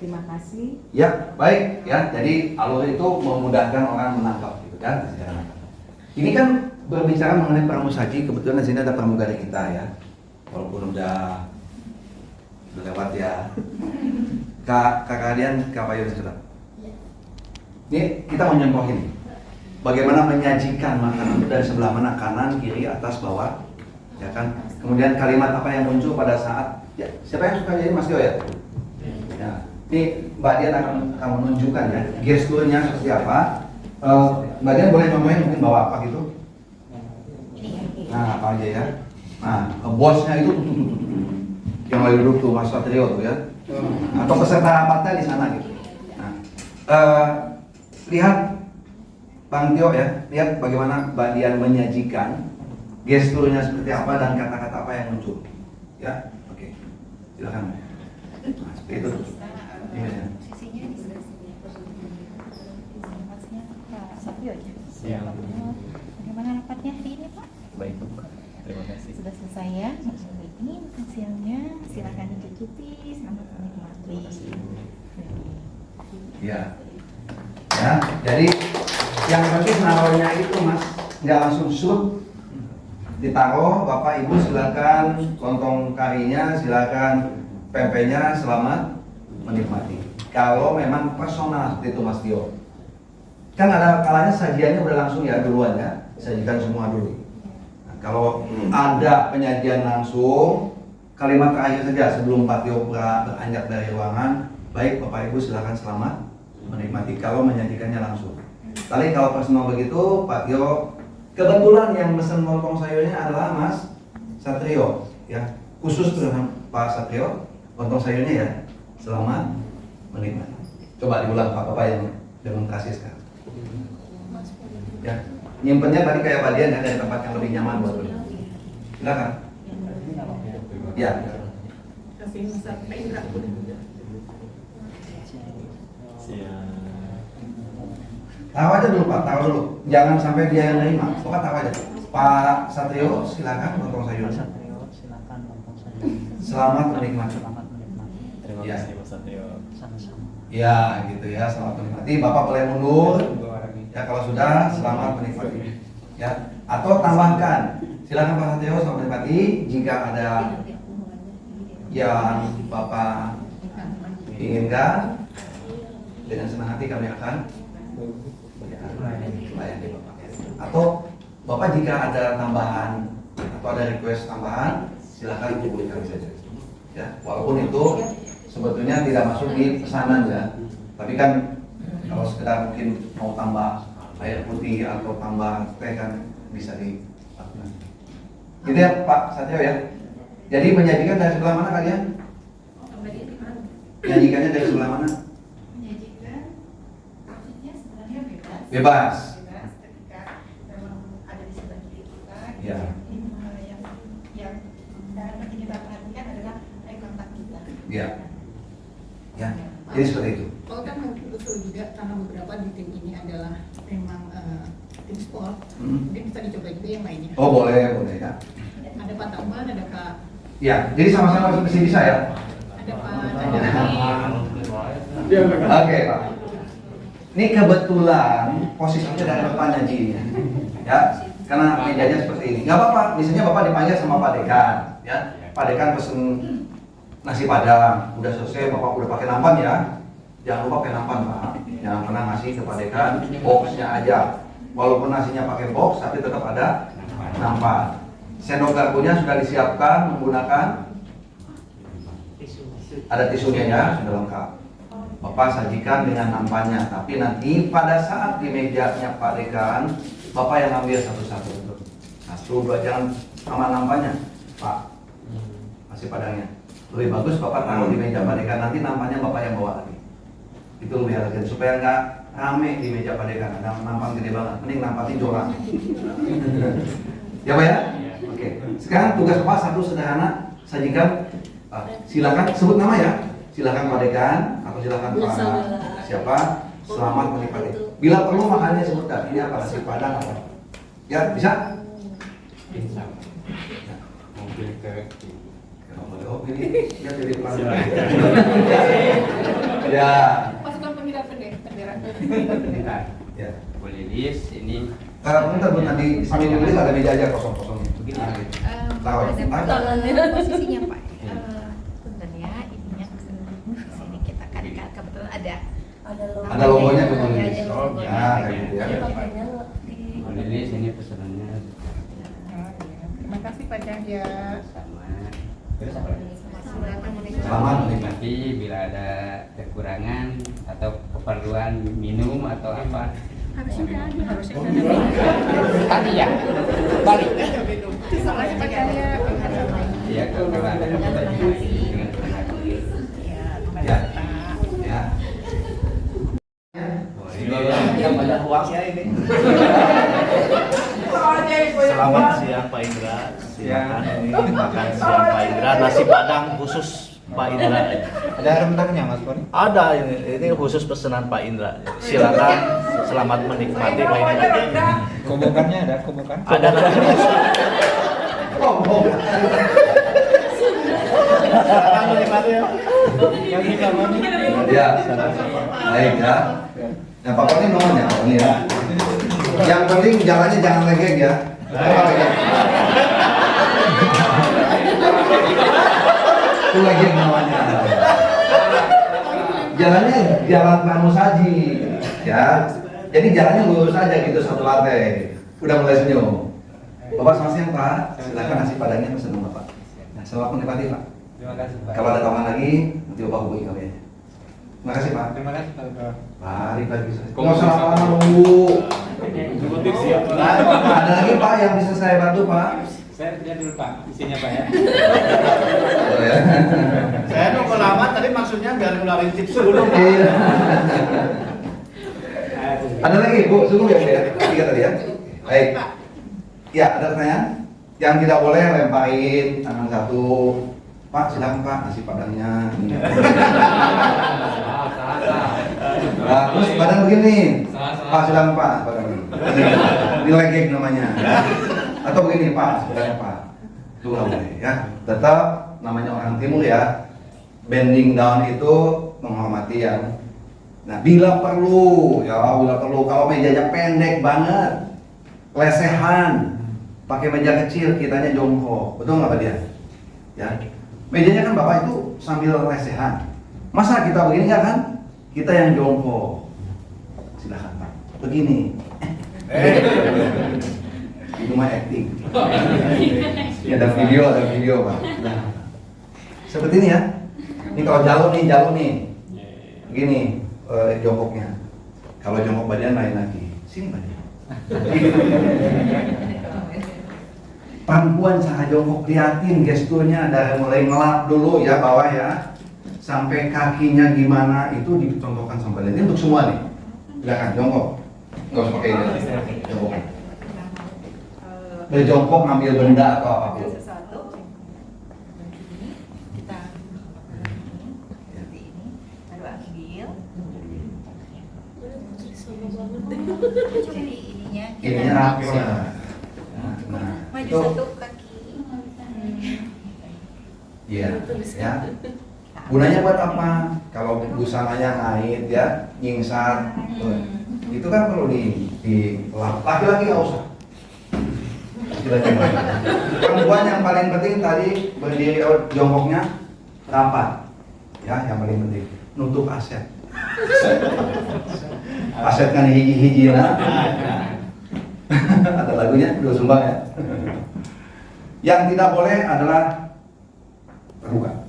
terima kasih. Ya baik ya, jadi alur itu memudahkan orang menangkap gitu kan. Ini kan berbicara mengenai pramusaji, kebetulan di sini ada pramugari kita ya, walaupun udah lewat ya. Kak kalian Kak Payun sudah. Ini kita mau nyontohin bagaimana menyajikan makanan dari sebelah mana, kanan, kiri, atas, bawah, ya kan. Kemudian kalimat apa yang muncul pada saat ya, siapa yang suka jadi Mas Tio ya? Ya. Ini Mbak Dian akan menunjukkan ya gesturnya seperti apa. Mbak Dian boleh ngomongin mungkin bawa apa gitu? Nah apa aja ya? Nah bosnya itu yang lagi duduk tuh Mas Satrio tuh ya. Atau peserta rapatnya di sana gitu. Nah, lihat Bang Tio ya, lihat bagaimana Mbak Dian menyajikan gesturnya seperti apa dan kata-kata apa yang muncul. Ya, oke. Silakan. Nah, seperti itu. Emailnya. Posisinya di sebelah sini. Rapatnya Pak Satrio aja. Siap. Bagaimana rapatnya hari ini Pak? Baik, terima kasih. Sudah selesai ya. Ini makan siangnya. Silakan dicicipi. Selamat menikmati. Ya. Ya, jadi yang penting naruhnya itu Mas, nggak langsung surut. Ditaruh, Bapak Ibu silakan lontong karinya, silakan pempeknya, selamat menikmati. Kalau memang personal seperti itu Mas Tio. Kan ada kalanya sajiannya udah langsung ya duluan ya, sajikan semua dulu. Nah, kalau ada penyajian langsung, kalimat terakhir saja sebelum Pak Tio beranjak dari ruangan, baik Bapak Ibu silakan selamat menikmati kalau menyajikannya langsung. Tapi kalau personal begitu, Pak Tio, kebetulan yang pesen lontong sayurnya adalah Mas Satrio, ya khusus dengan Pak Satrio, lontong sayurnya ya, selamat menikmati. Coba diulang Pak Bapak yang demonstrasi sekarang. Ya, nyimpennya tadi kayak Pak Dian ya, dari tempat yang lebih nyaman buat beliau. Silakan. Ya. Kasih Mas Pak Indra. Tahu aja dulu Pak, tahu dulu. Jangan sampai dia yang nerima. Bapak tahu aja. Pak Satrio, silakan lontong sayur. Satrio, silakan lontong sayur. Selamat menikmati. Selamat menikmati. Terima kasih Mas Satrio. Sama-sama. Ya, gitu ya. Selamat menikmati. Bapak boleh mundur. Ya, kalau sudah, selamat menikmati. Ya, atau tambahkan. Silakan Pak Satrio, selamat menikmati. Jika ada yang Bapak inginkan, dengan senang hati kami akan melayani Bapak. Atau Bapak jika ada tambahan atau ada request tambahan, silakan hubungi kami saja. Ya, walaupun itu sebetulnya tidak masuk di pesanan ya, tapi kan kalau sekedar mungkin mau tambah air putih atau tambah teh kan bisa dilakukan. Gitu ya Pak Satrio ya. Jadi menyajikan dari sebelah mana kalian? Menyajikannya dari sebelah mana? Menyajikan maksudnya sebenarnya bebas. Bebas. Bebas ketika memang ada di sebelah kiri kita. Ya. Yang dapat kita perhatikan adalah eye contact kita. Ya. Ya. Jadi seperti itu. Kalau kan betul juga karena beberapa di tim ini adalah memang tim sport, mungkin bisa dicoba juga yang lainnya. Oh boleh, boleh ya. Ada Pak Tamban, ada Kak. Ya, jadi sama-sama mesti bisa ya. Ada Pak Chandra. Oke Pak. Ini kebetulan posisinya dari depan nyaji, ya. Karena mejanya seperti ini. Gak apa-apa. Misalnya Bapak dipanggil sama Pak Dekan, ya. Pak Dekan pesen nasi padang, udah selesai Bapak udah pakai nampan ya. Jangan lupa pakai nampan Pak. Jangan pernah ngasih ke Pak Dekan boxnya aja. Walaupun nasinya pakai box, tapi tetap ada nampan. Sendok garpunya sudah disiapkan menggunakan ada tisunya ya, sudah lengkap. Bapak sajikan dengan nampannya, tapi nanti pada saat di mejanya Pak Dekan, Bapak yang ambil satu-satu. Satu, dua, jangan sama nampannya, Pak. Masih padangnya. Lebih bagus Bapak taruh di meja Pak Dekan, nanti nampannya Bapak yang bawa lagi. Itu lebih elegan supaya nggak rame di meja Pak Dekan. Ada nampan gede banget, mending nampannya jorang. Ya Pak ya? Oke. Sekarang tugas Bapak satu sederhana, sajikan. Silakan sebut nama ya. Silakan Pak Dekan atau silakan Pak siapa. Selamat menikmati. Bila perlu makannya sebutkan. Ini apa nasi padang apa? Ya bisa. Bisa. Mobil ke. Oh ini ya jadi pelanggan. Ya. Pasukan penghidat bendera. Ya. Boleh list ini. Bentar Bu, nanti sambil ditulis ada meja aja kosong-kosong. Begini gitu. Tahu. Posisinya Pak. Punten ya, ininya sini kita kan kebetulan ada logonya tuh ya, tulis. Ya, kayak gitu ya. Boleh list ini pesanannya. Terima kasih Pak Cahya. Selamat menikmati. Bila ada kekurangan atau keperluan minum atau apa, Harusnya tadi ya balik. Soalnya Pak Cahya. Iya, kalau ada keperluan dengan senang hati. Ya. Ya. Yang banyak uangnya ini. Selamat siang Pak Indra, silakan ini makan siang Pak Indra, nasi padang khusus Pak Indra. Ada rendangnya Mas Poni? Ada ini khusus pesanan Pak Indra. Silakan, selamat menikmati Pak Indra. Kobokannya ada kobokan? Ada nanti. Silakan menikmati ya. Ya, baik ya. Nah, Pak ini nomornya ini ya. Yang penting jalannya jangan legek ya. Itu legek namanya. Jalannya jalan Pramu Saji, ya. Jadi jalannya lurus aja gitu satu lantai. Udah mulai senyum. Bapak selamat siang Pak. Silakan nasi padangnya pesan dulu Pak. Nah, selamat menikmati Pak. Terima kasih Pak. Kalau ada taman lagi, nanti Bapak hubungi kami aja. Terima kasih Pak. Terima kasih Pak. Mari Pak bisa. Nggak usah lama-lama nunggu. Ada lagi Pak yang bisa saya bantu Pak? Saya lihat dulu Pak, isinya Pak ya. Oh, ya. Saya nunggu lama tadi maksudnya biar ngeluarin tips dulu. Iya. Ada lagi Bu, cukup ya Bu ya? 3 tadi ya? Baik. Ya, ada pertanyaan? Yang tidak boleh lemparin tangan satu. Pak, silakan Pak, nasi padangnya. Nah, terus badan begini. Pak, silakan Pak, badan begini. Ini legek namanya. Atau begini Pak, sebenarnya Pak. Itu nggak boleh ya. Tetap namanya orang timur ya. Bending down itu menghormati yang. Nah, bila perlu, kalau mejanya pendek banget, lesehan, pakai meja kecil, kitanya jongkok, betul nggak Pak dia? Ya, mejanya kan Bapak itu sambil lesehan. Masa kita begini ya kan? Kita yang jongkok. Silakan Pak. Begini. Itu mah acting. Ya, ada video Pak. Nah, seperti ini ya. Ini kalau jalur nih. Begini. Jongkoknya. Kalau jongkok badan lain lagi. Sini badan. Pangkuan cara jongkok, liatin gesturnya dari mulai ngelap dulu ya bawah ya, sampai kakinya gimana itu dicontohkan sama badan. Ini untuk semua nih. Silakan jongkok. Nggak usah pakai ini. Jongkok. Berjongkok ngambil benda atau apapun. Jadi ininya rapi lah. Maju satu kaki. Iya, ya. Gunanya buat apa? Kalau busananya ngait ya, nyingsar. Itu kan perlu laki-laki nggak usah. Perempuan yang paling penting tadi berdiri jongkoknya rapat. Ya, yang paling penting nutup aset. Aset kan hiji-hiji lah. Ada lagunya, dua sumbang ya. Yang tidak boleh adalah terbuka.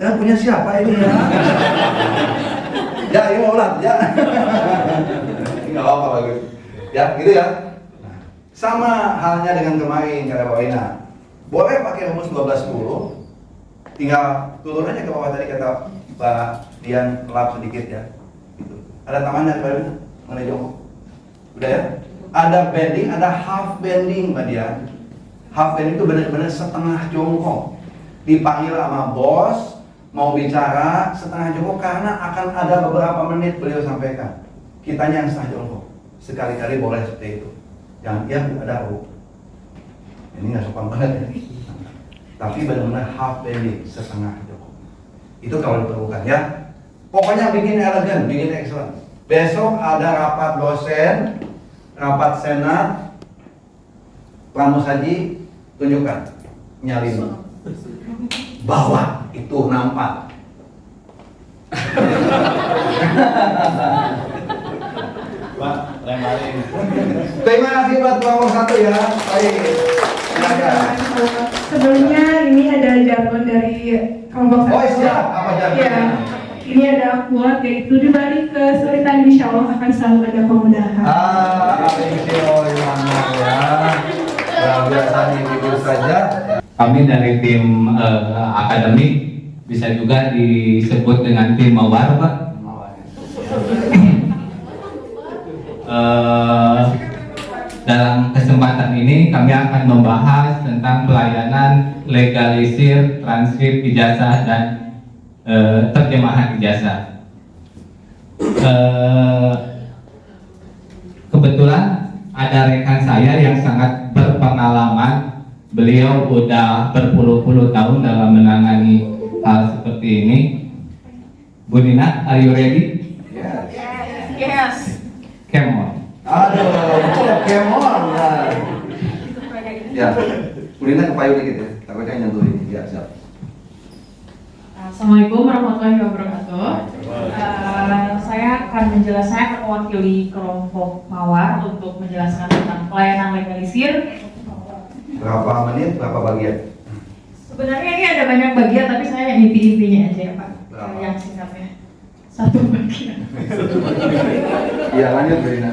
Ya punya siapa ini ya? Ya ini mau ulang ya. Ini nggak apa-apa bagus. Ya gitu ya. Sama halnya dengan kemarin kata Pak Ina. Boleh pakai rumus 12-10. Tinggal turun aja ke bawah tadi kata Pak Dian, lap sedikit ya. Gitu. Ada tamannya Pak Dian? Mana jongkok? Udah ya? Ada bending, ada half bending Pak Dian. Half bending itu benar-benar setengah jongkok. Dipanggil sama bos, mau bicara setengah jongkok karena akan ada beberapa menit beliau sampaikan. Kitanya yang setengah jongkok. Sekali-kali boleh seperti itu. Yang dia ada ini nggak sopan banget ya. Tapi benar-benar half bending, setengah jongkok. Itu kalau diperlukan ya. Pokoknya bikin elegan, bikin excellent. Besok ada rapat dosen, rapat senat, pramusaji, tunjukkan, nyalin, bawa itu nampak. Pak, lemparin. Terima kasih buat kelompok 1 ya. Baik. Sebelumnya ini ada jargon dari kelompok 1. Oh siap, apa jargonnya? Ya, ini ada quote yaitu di balik kesulitan insya Allah akan selalu ada kemudahan. Luar biasa nih video saja. Kami dari tim akademik bisa juga disebut dengan tim mawar Pak. dalam kesempatan ini kami akan membahas tentang pelayanan legalisir, transkrip ijazah dan terjemahan ijazah. Kebetulan ada rekan saya yang sangat berpengalaman. Beliau udah berpuluh-puluh tahun dalam menangani hal seperti ini. Bu Nina, are you ready? Yes. Come on. Aduh, come on. Ya, kuliner kepayung dikit ya, takutnya nyentuh ini. Ya, siap. Assalamualaikum warahmatullahi wabarakatuh. Saya akan mewakili kelompok Mawar untuk menjelaskan tentang pelayanan legalisir. Berapa menit, berapa bagian? Sebenarnya ini ada banyak bagian, tapi saya inti-intinya aja ya Pak. Yang singkatnya. Satu bagian. Iya, lanjut Rina.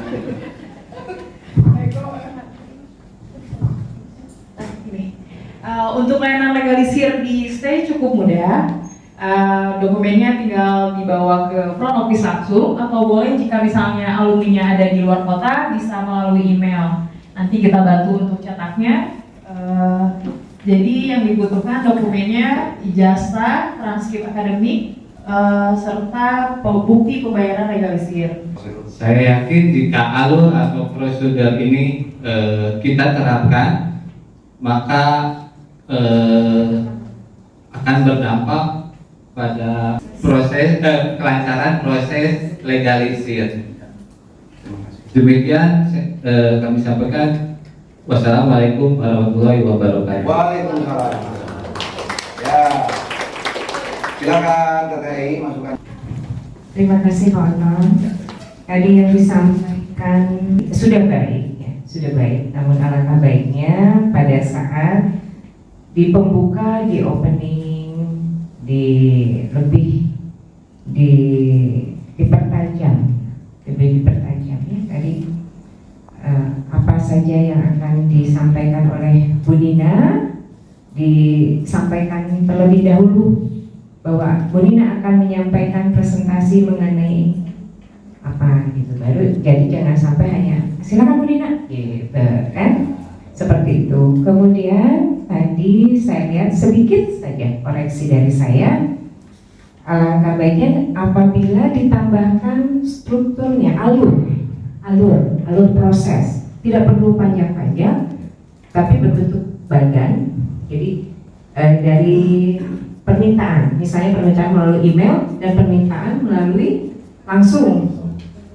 Untuk pelayanan legalisir di stay cukup mudah. Dokumennya tinggal dibawa ke front office langsung, atau boleh jika misalnya alumninya ada di luar kota bisa melalui email. Nanti kita bantu untuk cetaknya. Jadi yang dibutuhkan dokumennya ijazah, transkrip akademik, serta bukti pembayaran legalisir. Saya yakin jika alur atau prosedur ini kita terapkan, maka akan berdampak pada proses kelancaran proses legalisir. Demikian kami sampaikan. Wassalamualaikum warahmatullahi wabarakatuh. Waalaikumsalam. Ya, silakan Teteh masukkan. Terima kasih Pak Oton. Tadi yang disampaikan sudah baik, ya, sudah baik. Namun alangkah baiknya pada saat di pembuka, di opening, dipertajam ya tadi. Apa saja yang akan disampaikan oleh Bu Nina disampaikan terlebih dahulu, bahwa Bu Nina akan menyampaikan presentasi mengenai apa gitu, baru jadi jangan sampai hanya silakan Bu Nina gitu kan, seperti itu. Kemudian tadi saya lihat sedikit saja koreksi dari saya, alangkah baiknya apabila ditambahkan strukturnya, alur proses, tidak perlu panjang-panjang tapi berbentuk badan. Jadi dari permintaan, misalnya permintaan melalui email dan permintaan melalui langsung,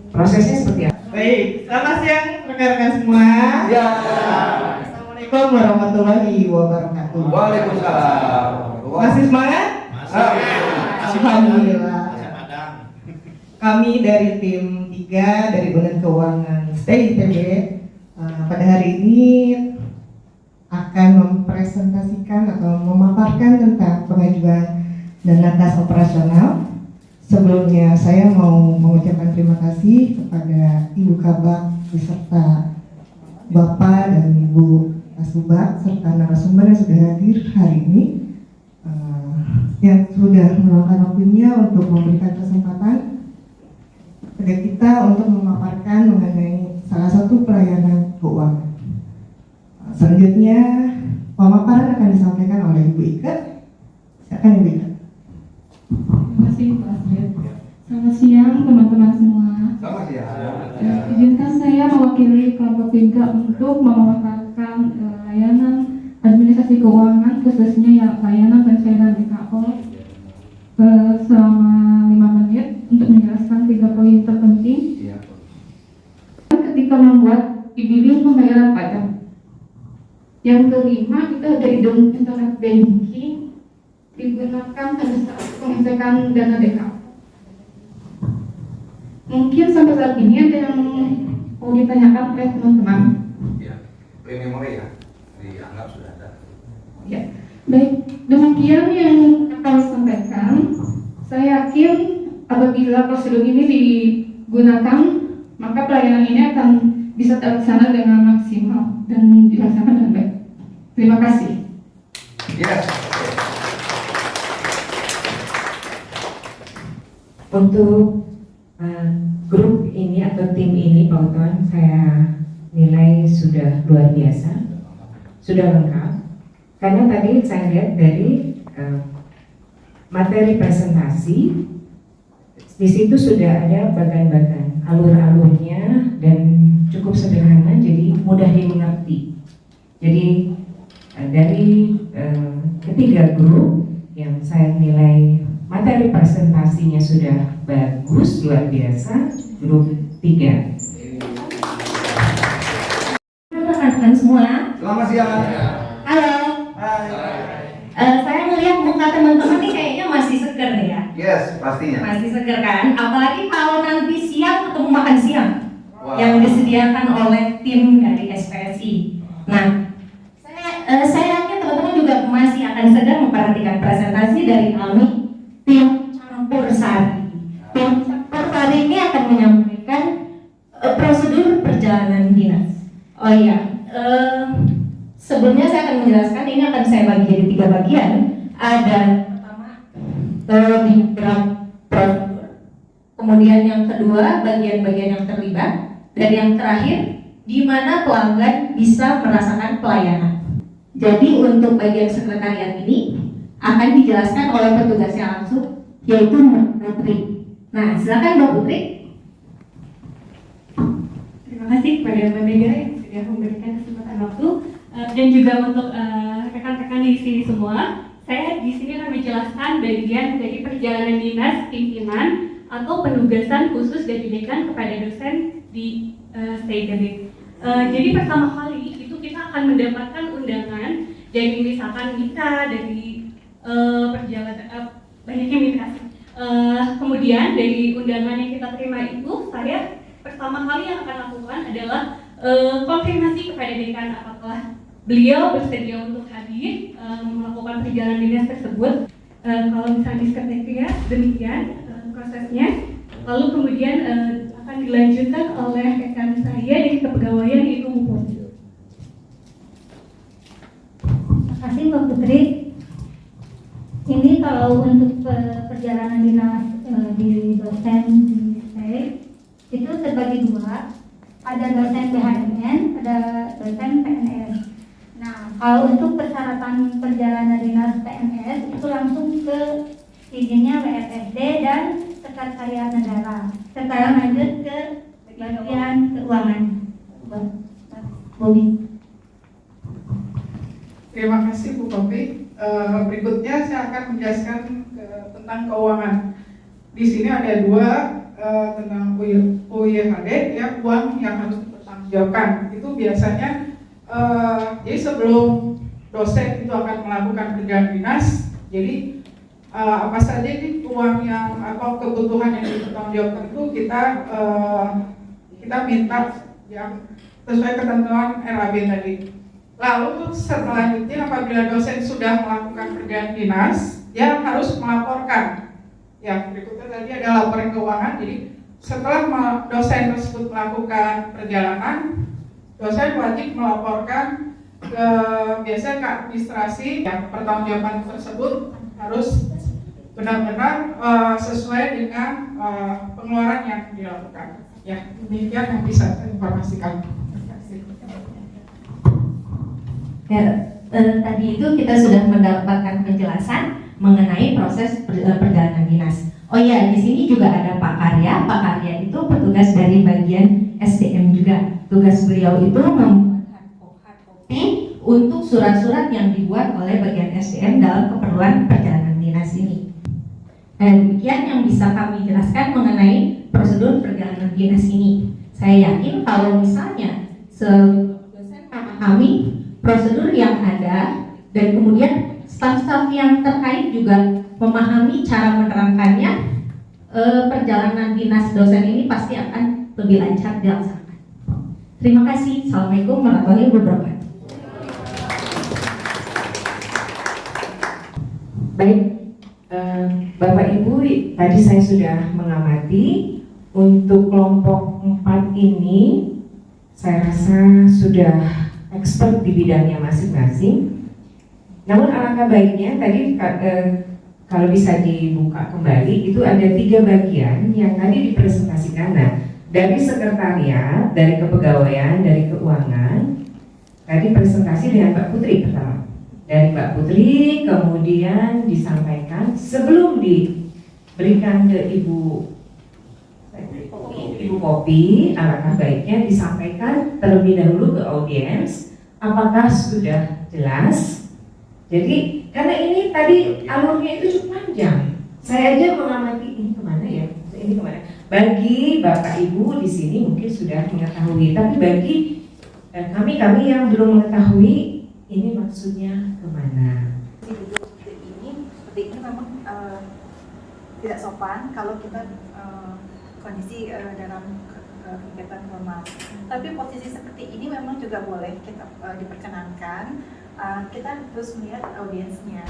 prosesnya seperti apa? Baik, selamat siang rekan-rekan semua. Ya. Assalamualaikum warahmatullahi wabarakatuh. Waalaikumsalam. Masih semangat? Alhamdulillah. Kami dari tim 3 dari Unit Keuangan Stay ITB pada hari ini akan mempresentasikan atau memaparkan tentang pengajuan dana kas operasional. Sebelumnya saya mau mengucapkan terima kasih kepada Ibu Kabak beserta Bapak dan Ibu Kasubag serta narasumber yang sudah hadir hari ini, yang sudah meluangkan waktunya untuk memberikan kesempatan kepada kita untuk memaparkan mengenai salah satu pelayanan keuangan. Selanjutnya pemaparan akan disampaikan oleh Ibu Ika. Silakan Ibu Ika. Terima kasih Pak Asrid. Selamat siang teman-teman semua. Selamat siang. Izinkan saya mewakili kelompok 3 untuk memaparkan layanan administrasi keuangan, khususnya yang layanan pencairan DKO selama 5 menit untuk menjelaskan 3 poin terpenting. Ketika membuat e-billing pembayaran pajak. Yang kelima, kita ada internet banking digunakan pada saat pengecekan dana DKO. Mungkin sampai saat ini ada yang mau ditanyakan oleh teman-teman. Ya, memori ya, dianggap sudah ada. Ya, baik. Demikian yang akan saya sampaikan. Saya yakin apabila prosedur ini digunakan, maka pelayanan ini akan bisa terlaksana dengan maksimal dan dilaksanakan dengan baik. Terima kasih. Yes. Untuk grup ini atau tim ini Pak Oton, saya nilai sudah luar biasa, sudah lengkap. Karena tadi saya lihat dari materi presentasi, di situ sudah ada bagan-bagan, alur-alurnya dan cukup sederhana, jadi mudah dimengerti. Jadi dari ketiga grup yang saya nilai materi presentasinya sudah bagus, luar biasa, grup 3. Rekan-rekan semua. Selamat siang. Halo. Saya melihat muka teman-teman ini kayaknya masih seger nih ya. Yes, pastinya. Masih seger kan? Apalagi kalau nanti siang ketemu makan siang Wow. yang disediakan oleh tim dari SPSI. Nah, saya yakin teman-teman juga masih akan segar memperhatikan presentasi dari kami tim campur sari. Tim campur sari ini akan menyampaikan prosedur perjalanan dinas. Oh iya, sebelumnya saya akan menjelaskan, ini akan saya bagi jadi 3 bagian. Ada pertama diagram prosedur, kemudian yang kedua bagian-bagian yang terlibat, dan yang terakhir di mana pelanggan bisa merasakan pelayanan. Jadi untuk bagian sekretariat ini akan dijelaskan oleh petugasnya langsung, yaitu Mbak Putri. Nah, silakan Mbak Putri. Terima kasih kepada Mbak Mega yang sudah memberikan kesempatan waktu, dan juga untuk rekan-rekan di sini semua. Saya di sini akan menjelaskan bagian dari perjalanan dinas pimpinan atau penugasan khusus dari dekan kepada dosen di STIPB. Jadi pertama kali itu kita akan mendapatkan undangan dari misalkan kita dari perjalanan banyaknya migrasi. Kemudian dari undangan yang kita terima itu, saya pertama kali yang akan lakukan adalah konfirmasi kepada dekan apakah beliau bersedia untuk hadir melakukan perjalanan dinas tersebut. Kalau misalnya di sekretariat demikian prosesnya, lalu kemudian akan dilanjutkan oleh rekan saya di kepegawaian yaitu Mupon. Terima kasih Mbak Putri. Ini kalau untuk perjalanan dinas di dosen di STEI itu terbagi 2. Ada dosen BHMN, ada dosen PNS. Nah, kalau untuk persyaratan perjalanan dinas PNS itu langsung ke izinnya WFSD dan Sekretariat Negara. Sekarang lanjut ke bagian keuangan. Bobi. Terima kasih Bu Kopi. Berikutnya saya akan menjelaskan tentang keuangan. Di sini ada 2 tentang UYHD, ya, uang yang harus dipertanggungjawabkan. Itu biasanya jadi sebelum dosen itu akan melakukan perjalanan dinas, jadi apa saja ini uang yang atau kebutuhan yang dipertanggungjawabkan itu kita minta yang sesuai ketentuan RAB tadi. Lalu selanjutnya apabila dosen sudah melakukan perjalanan dinas, dia harus melaporkan. Ya, berikutnya tadi ada laporan keuangan. Jadi setelah dosen tersebut melakukan perjalanan, dosen wajib melaporkan ke biasanya ke administrasi yang pertanggungjawaban tersebut harus benar-benar sesuai dengan pengeluaran yang dilakukan. Ya, demikian yang bisa saya informasikan. Ya, tadi itu kita sudah mendapatkan penjelasan mengenai proses perjalanan dinas. Oh iya, di sini juga ada Pak Karya. Pak Karya itu petugas dari bagian SDM juga. Tugas beliau itu membuat hardcopy untuk surat-surat yang dibuat oleh bagian SDM dalam keperluan perjalanan dinas ini. Dan demikian yang bisa kami jelaskan mengenai prosedur perjalanan dinas ini. Saya yakin kalau misalnya dosen kami prosedur yang ada dan kemudian staf-staf yang terkait juga memahami cara menerangkannya, perjalanan dinas dosen ini pasti akan lebih lancar dilaksanakan. Terima kasih. Assalamualaikum warahmatullahi wabarakatuh. Baik, Bapak Ibu, tadi saya sudah mengamati untuk kelompok 4 ini, saya rasa sudah expert di bidangnya masing-masing. Namun alangkah baiknya tadi kalau bisa dibuka kembali, itu ada 3 bagian yang tadi dipresentasikan. Nah, Dari sekretariat, dari kepegawaian, dari keuangan, tadi presentasi dengan Mbak Putri pertama. Dari Mbak Putri kemudian disampaikan sebelum diberikan ke Ibu Popi, alangkah baiknya disampaikan terlebih dahulu ke audiens apakah sudah jelas. Jadi karena ini tadi alurnya itu cukup panjang, saya aja mengamati ini kemana ya, ini kemana. Bagi Bapak Ibu di sini mungkin sudah mengetahui, tapi bagi kami yang belum mengetahui ini maksudnya kemana. Seperti ini memang tidak sopan kalau kita kondisi dalam kegiatan formal. Tapi posisi seperti ini memang juga boleh kita diperkenankan. Kita terus melihat audiensnya.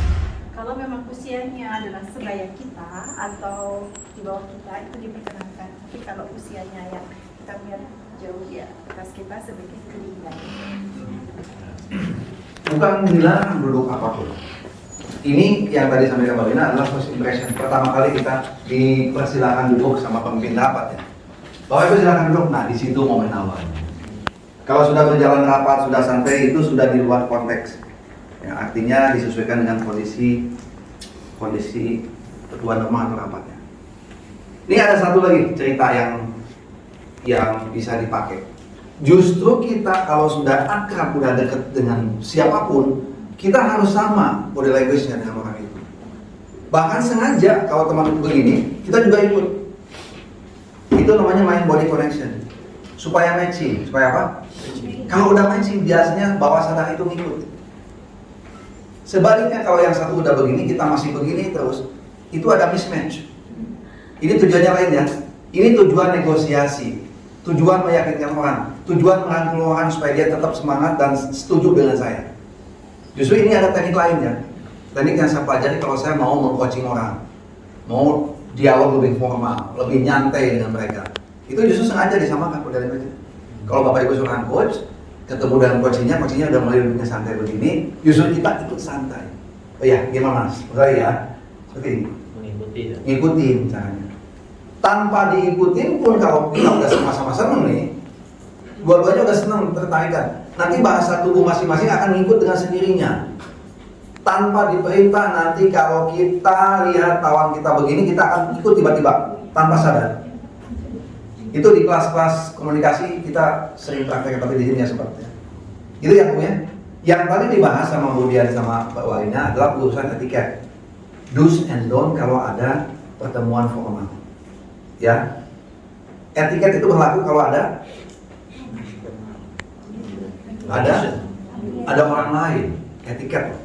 Kalau memang usianya adalah sebaya kita atau di bawah kita itu diperkenankan. Tapi kalau usianya yang kita lihat jauh di atas kita sebagai ketinggian. Bukan dilarang duduk apapun. Ini yang tadi sampaikan Mbak Lina adalah first impression. Pertama kali kita dipersilakan duduk sama pemimpin rapat ya. Bapak Ibu silakan duduk. Nah di situ momen awal. Kalau sudah berjalan rapat, sudah santai, itu sudah di luar konteks. Ya, artinya disesuaikan dengan kondisi ketuan rumah atau rapatnya. Ini ada satu lagi cerita yang bisa dipakai. Justru kita kalau sudah akrab, udah dekat dengan siapapun, kita harus sama body language-nya dengan orang itu. Bahkan sengaja kalau teman begini, kita juga ikut. Itu namanya main body connection. Supaya matching, supaya apa? Kalau udah matching, biasanya bawah sadar itu ngikut. Sebaliknya kalau yang satu udah begini, kita masih begini terus, itu ada mismatch. Ini tujuannya lain ya. Ini tujuan negosiasi, tujuan meyakinkan orang, tujuan merangkul orang supaya dia tetap semangat dan setuju dengan saya. Justru ini ada teknik lainnya. Teknik yang saya pelajari kalau saya mau meng-coaching orang, mau dialog lebih formal, lebih nyantai dengan mereka. Itu justru sengaja disamakan pada mereka. Kalau Bapak Ibu seorang coach, ketemu dengan coachnya udah mulai duduknya santai begini, justru kita ikut santai. Oh ya, gimana Mas? Mulai ya, seperti ini. Ngikutin caranya. Tanpa diikutin pun kalau kita udah sama-sama seneng nih, dua-duanya udah seneng, tertarikan. Nanti bahasa tubuh masing-masing akan ngikut dengan sendirinya. Tanpa diperintah, nanti kalau kita lihat tawan kita begini, kita akan ikut tiba-tiba tanpa sadar. Itu di kelas-kelas komunikasi kita sering praktek, tapi di sini ya sepertinya. Itu yang punya. Yang tadi dibahas sama Bu Dian sama Mbak Walina adalah urusan etiket. Do's and don't kalau ada pertemuan formal. Ya. Etiket itu berlaku kalau ada orang lain. Etiket.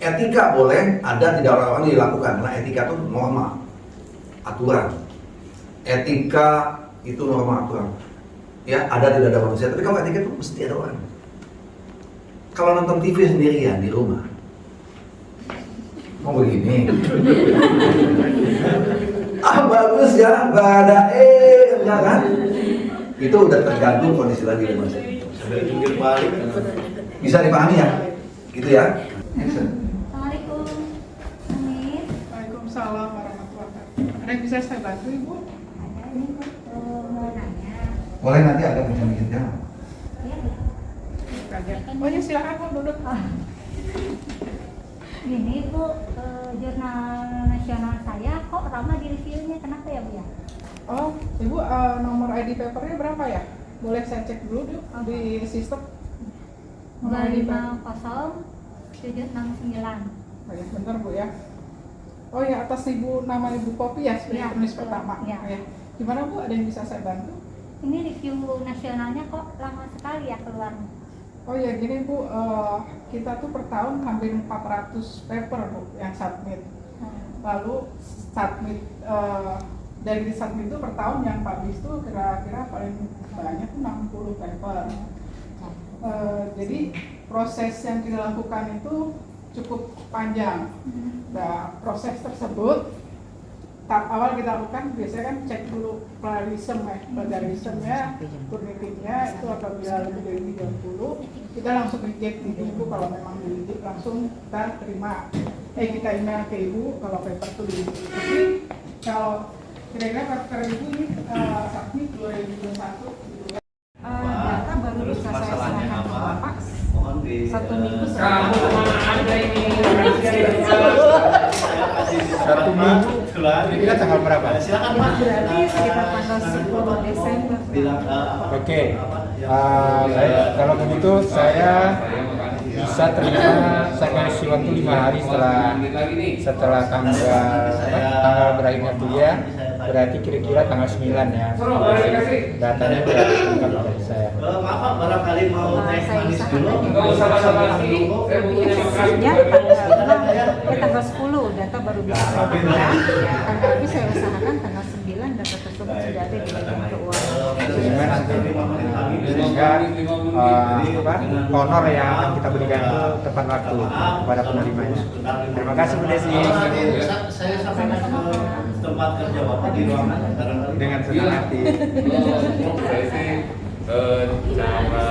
Etika boleh, ada tidak orang-orang dilakukan karena etika itu norma, aturan. Etika itu norma aturan. Ya, ada tidak ada manusia, tapi kalau etika itu mesti ada orang. Kalau nonton TV sendirian di rumah, mau begini. Bagus ya, nggak ada enggak kan? Itu udah tergantung kondisi lagi di masa. Sambil jungkir balik. Bisa dipahami ya? Gitu ya. Assalamualaikum. Amin. Waalaikumsalam warahmatullahi wabarakatuh. Ada yang bisa saya bantu Ibu? Ada ini mau nanya. Boleh nanti ada bincang-bincang. Oh ya silakan Bu duduk. Ini Bu, jurnal nasional saya kok lama di reviewnya, kenapa ya Bu ya? Oh, Ibu nomor ID papernya berapa ya? Boleh saya cek dulu di sistem. Nomor ID paper. 250-769. Oh ya, bentar Bu ya. Oh ya, atas Ibu nama Ibu Popi ya sebagai penulis pertama. Ya. Ya. Gimana Bu, ada yang bisa saya bantu? Ini review nasionalnya kok lama sekali ya keluarnya? Oh ya gini Bu, kita tuh per tahun hampir 400 paper Bu yang submit. Lalu submit dari submit itu per tahun yang publish tuh kira-kira paling banyak tuh 60 paper. Jadi proses yang kita lakukan itu cukup panjang. Nah, proses tersebut tahap awal kita lakukan biasanya kan cek dulu plagiarismnya, turnitingnya itu apabila lebih dari 30 kita langsung reject di Ibu. Kalau memang di langsung kita terima kita email ke Ibu kalau paper itu di. Tapi kalau Kira-kira per ibu ini Sabtu 2021. Data baru bisa saya Masalahnya serahkan ke apa? Bapak Mohon di 1 minggu Kamu ada ini. Satu minggu. Ini kan tanggal berapa? Silakan Pak. berarti sekitar tanggal 10 Desember. Oke. Baik, kalau begitu saya bisa terima saya kasih waktu 5 hari setelah tanggal berakhirnya kuliah, berarti kira-kira tanggal 9 ya. Datanya sudah lengkap dari saya. Maaf Pak, barangkali mau teh manis dulu. Enggak usah basa-basi. Tanggal 10 data baru bisa saya berikan. Tapi saya usahakan tanggal 9 data tersebut sudah ada di rekening keuangan. Sehingga nanti honor yang akan kita berikan itu tepat waktu kepada penerimanya. Terima kasih Bu Desi. Saya sampaikan ke tempat kerja Bapak di ruangan Dengan senang hati. Saya sih cara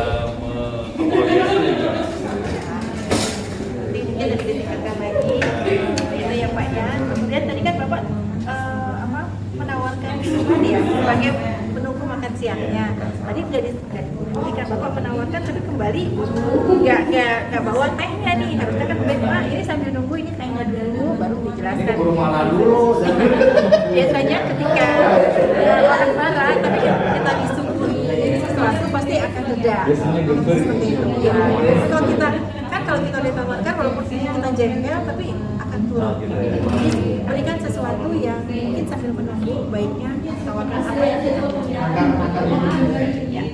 Mungkin lebih ditingkatkan lagi itu ya Pak ya. Kemudian tadi kan Bapak menawarkan minuman ya sebagai penunggu makan siangnya. Tadi ketika Bapak menawarkan tapi kembali nggak bawa tehnya nih, harusnya kan Pak ini sambil nunggu ini tehnya dulu baru dijelaskan. Biasanya ketika orang marah tapi kita disuguhi sesuatu pasti akan jeda. Seperti itu. Ya. Kalau kita ditawarkan walaupun kita jengkel tapi akan turun. Jadi berikan sesuatu yang mungkin sambil menunggu baiknya tawarkan apa yang kita ya.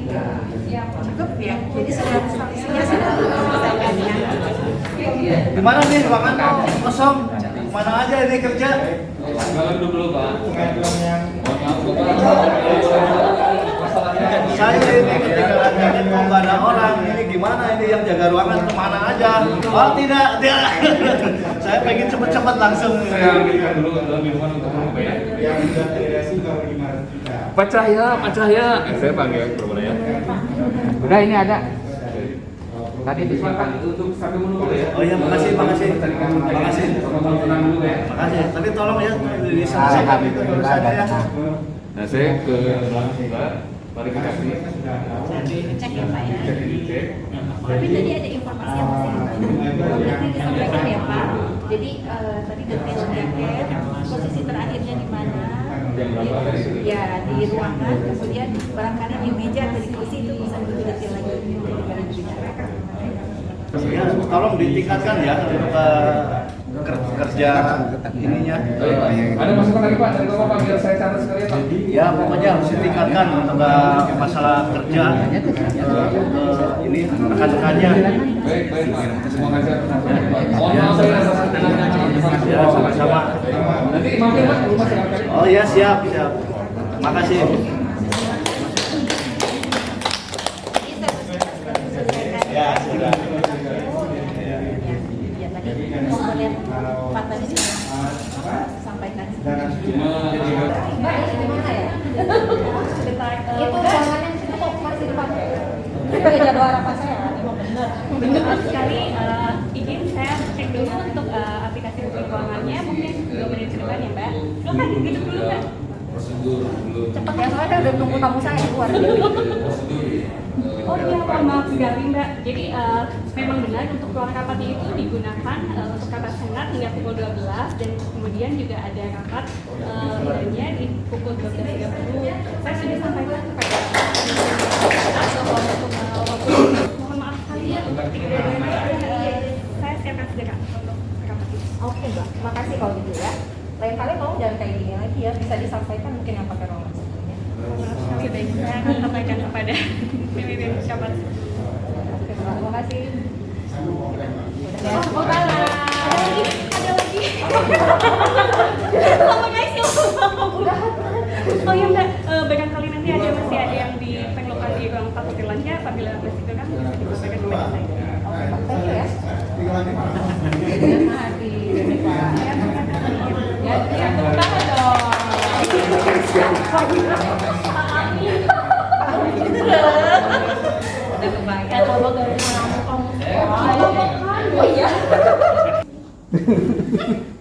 Cukup ya. Jadi sudah selesai ya. Gimana nih ruangan kosong? Mana aja ini kerja? dulu Pak. Saya ini ketinggalan gadget kok nggak ada orang. Ini gimana ini yang jaga ruangan kemana aja? Oh tidak. Saya pengen cepet-cepet langsung. Saya ambilkan dulu minuman untuk Bapak ya. Yang sudah terrealisasi kalau 500 juta. Pak Cahya. Saya panggil berapa ya? Udah ini ada. Tadi disimpan untuk sambil menunggu ya. Oh iya, makasih. Makasih. Tenang dulu ya. Makasih. Tapi tolong ya diselesaikan itu urusannya ya. Nah saya ke verifikasi. Cek ya Pak ya. Tapi tadi ada informasi yang masih disampaikan ya Pak. Jadi tadi detail jaket, posisi terakhirnya di mana? Ya di ruangan, kemudian barangkali di meja atau di kursi itu bisa lebih detail lagi daripada dibicarakan. Ya, tolong ditingkatkan ya kerja ininya. Ada masukan dari Pak dari Bapak biar saya catat sekalian Pak. Ya pokoknya harus ditingkatkan untuk masalah kerja ini rekan-rekannya. Baik. Terima kasih. Ya sama-sama. Nanti mampir Pak rumah sekali. Oh ya siap. Makasih. Ya sudah. Pak tadi sampaikan. Mbak ini gimana ya? Itu ruangan yang situ kok masih dipakai? Pakai jadwal apa saya? Benar sekali. Izin saya cek dulu untuk aplikasi booking keuangannya mungkin 2 menit ke depan ya Mbak. Silakan duduk dulu Mbak. Cepat ya soalnya saya udah tunggu tamu saya keluar. Oh iya, maaf sekali Mbak. Jadi memang benar untuk ruang rapatnya itu digunakan untuk rapat senat hingga pukul 12 dan kemudian juga ada rapat lainnya di pukul 12.30. Saya sudah sampaikan kepada mohon maaf sekali ya untuk saya siapkan segera untuk rapat itu. Oke Mbak, makasih kalau gitu ya. Lain kali kamu jangan kayak gini lagi ya, bisa disampaikan mungkin yang pakai ruangan sebelumnya. Oke baik, saya akan sampaikan kepada pemimpin Syabat. Oke, terima kasih. Oh, ada lagi. Sama guys ya. Oh ya Mbak, barangkali nanti masih ada yang diperlukan di ruang fakultasnya apabila masih kurang bisa disampaikan kepada saya. Oke, Pak. Thank you ya. Ya, tepuk tangan dong. Udah kebayang. Kalau dari kamu. Oh iya.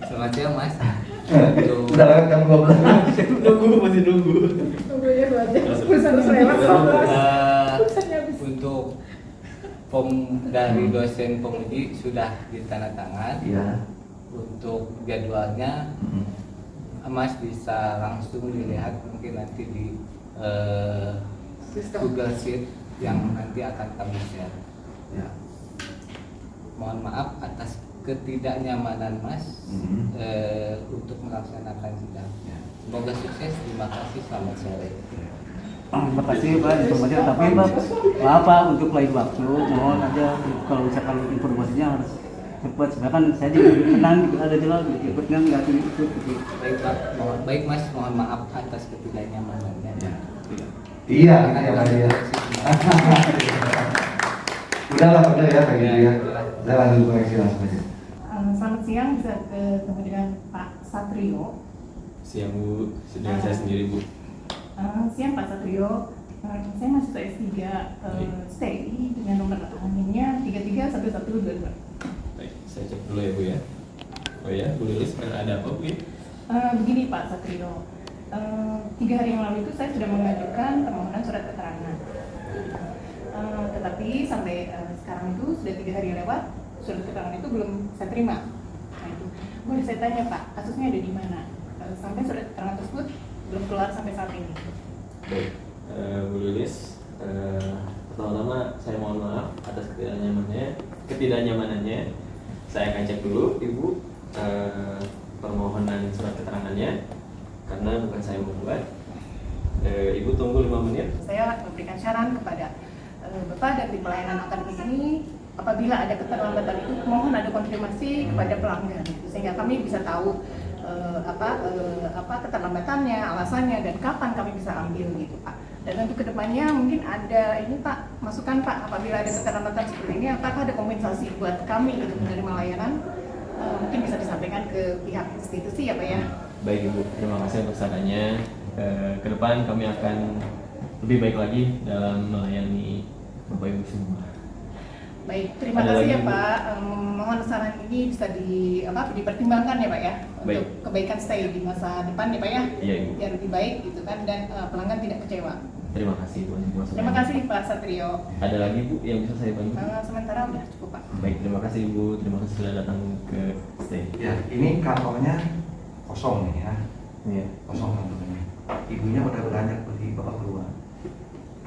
Selamat siang Mas. Udah lewat jam 12. Masih nunggu. Tunggunya tuh aja. Pulsa terus lewat Untuk form dari dosen penguji sudah ditandatangan. Iya. Untuk jadwalnya, Mas bisa langsung dilihat mungkin nanti di Google Sheet yang nanti akan kami share. Ya. Mohon maaf atas ketidaknyamanan Mas untuk melaksanakan sidang. Semoga sukses. Terima kasih. Selamat sore. Terima kasih Pak informasinya, tapi Pak maaf Pak untuk lain waktu mohon aja kalau misalkan informasinya harus cepat, sedangkan saya juga tenang ada jalan ikutnya nggak ikut. Baik Pak, baik Mas, mohon maaf atas ketidaknyamanannya. Iya, iya. Udahlah, udah ya kayak gitu ya. Saya langsung koreksi langsung aja. Selamat siang, bisa ketemu dengan Pak Satrio. Siang Bu, sedang saya sendiri Bu. Siang Pak Satrio, saya mahasiswa S3 STI dengan nomor rekeningnya 331122. Baik, saya cek dulu ya Bu ya. Oh ya, Bu Lilis, ada apa Bu ya? Begini Pak Satrio, 3 hari yang lalu itu saya sudah mengajukan permohonan surat keterangan. Tetapi sampai sekarang itu sudah 3 hari lewat, surat keterangan itu belum saya terima. Nah, itu boleh saya tanya Pak, kasusnya ada di mana? Sampai surat keterangan tersebut belum keluar sampai saat ini. Baik, Bu Lilis, pertama-tama saya mohon maaf atas ketidaknyamanannya. Saya akan cek dulu Ibu permohonan surat keterangannya, karena bukan saya membuat. Ibu tunggu 5 menit. Saya memberikan saran kepada Bapak dan tim pelayanan akademik ini, apabila ada keterlambatan itu mohon ada konfirmasi kepada pelanggan, sehingga kami bisa tahu apa keterlambatannya, alasannya, dan kapan kami bisa ambil gitu Pak. Dan untuk kedepannya mungkin ada ini Pak, masukan Pak, apabila ada keterlambatan seperti ini, apakah ada kompensasi buat kami untuk menerima layanan? Mungkin bisa disampaikan ke pihak institusi ya Pak ya. Baik Ibu, terima kasih untuk sarannya. Ke depan kami akan lebih baik lagi dalam melayani Bapak Ibu semua. Baik, terima kasih ya Pak. Mohon saran ini bisa dipertimbangkan ya Pak ya, baik, untuk kebaikan stay di masa depan ya Pak ya. Iya Ibu. Biar lebih baik gitu kan, dan pelanggan tidak kecewa. Terima kasih Bu. Terima kasih Pak Satrio. Ada lagi Bu yang bisa saya bantu? Sementara udah cukup Pak. Baik, terima kasih Ibu. Terima kasih sudah datang ke stay. Ya, ini kantornya kosong nih ya. Iya. Kosong kantornya. Ibunya udah banyak pergi Bapak keluar.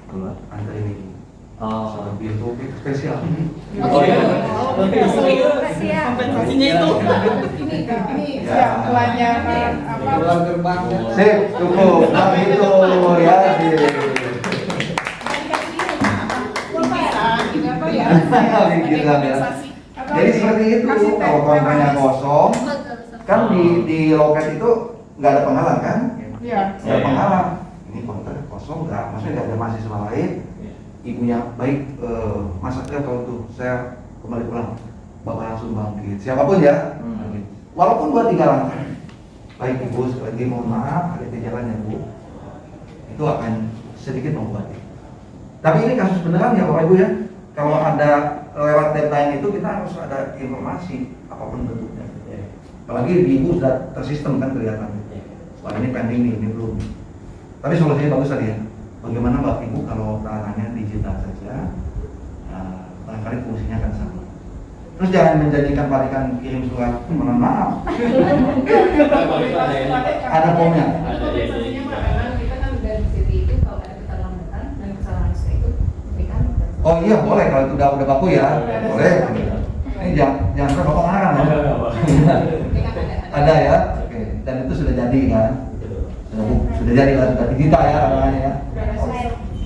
Keluar? Antar ini. Oh, biar topik spesial. Oh iya. Kompensasinya itu. Ini siap pelayanan apa? Gerbangnya. Sip, cukup. Nah, itu ya. Jadi seperti itu, kalau kontennya kosong, kan di loket itu nggak ada penghalang kan? Iya. Nggak ada penghalang. Ini kontennya kosong, maksudnya nggak ada mahasiswa lain. Ibunya baik, masaknya kalau itu saya kembali pulang, Bapak langsung bangkit. Siapapun ya, walaupun 2-3 langkah. Baik Ibu, sekali lagi mohon maaf, ada di jalan ya Bu. Itu akan sedikit membuat. Tapi ini kasus beneran ya Bapak Ibu ya. Kalau ada lewat deadline itu kita harus ada informasi apapun bentuknya. Apalagi di Ibu sudah tersistem kan kelihatan. Wah ini pending nih, ini belum. Tapi solusinya bagus tadi ya. Bagaimana Bapak Ibu kalau tangannya digital saja, barangkali fungsinya akan sama. Terus jangan menjadikan Parikan kirim surat, mohon maaf. Ada formnya. Kompensasinya Pak, memang kita kan udah di sini itu kalau ada keterlambatan dan kesalahan itu berikan. Oh iya boleh kalau itu udah baku ya, boleh. Ini jangan sampai Bapak marah ya. Ada ya, oke. Dan itu sudah jadi kan? Sudah jadi lah, sudah digital ya namanya ya.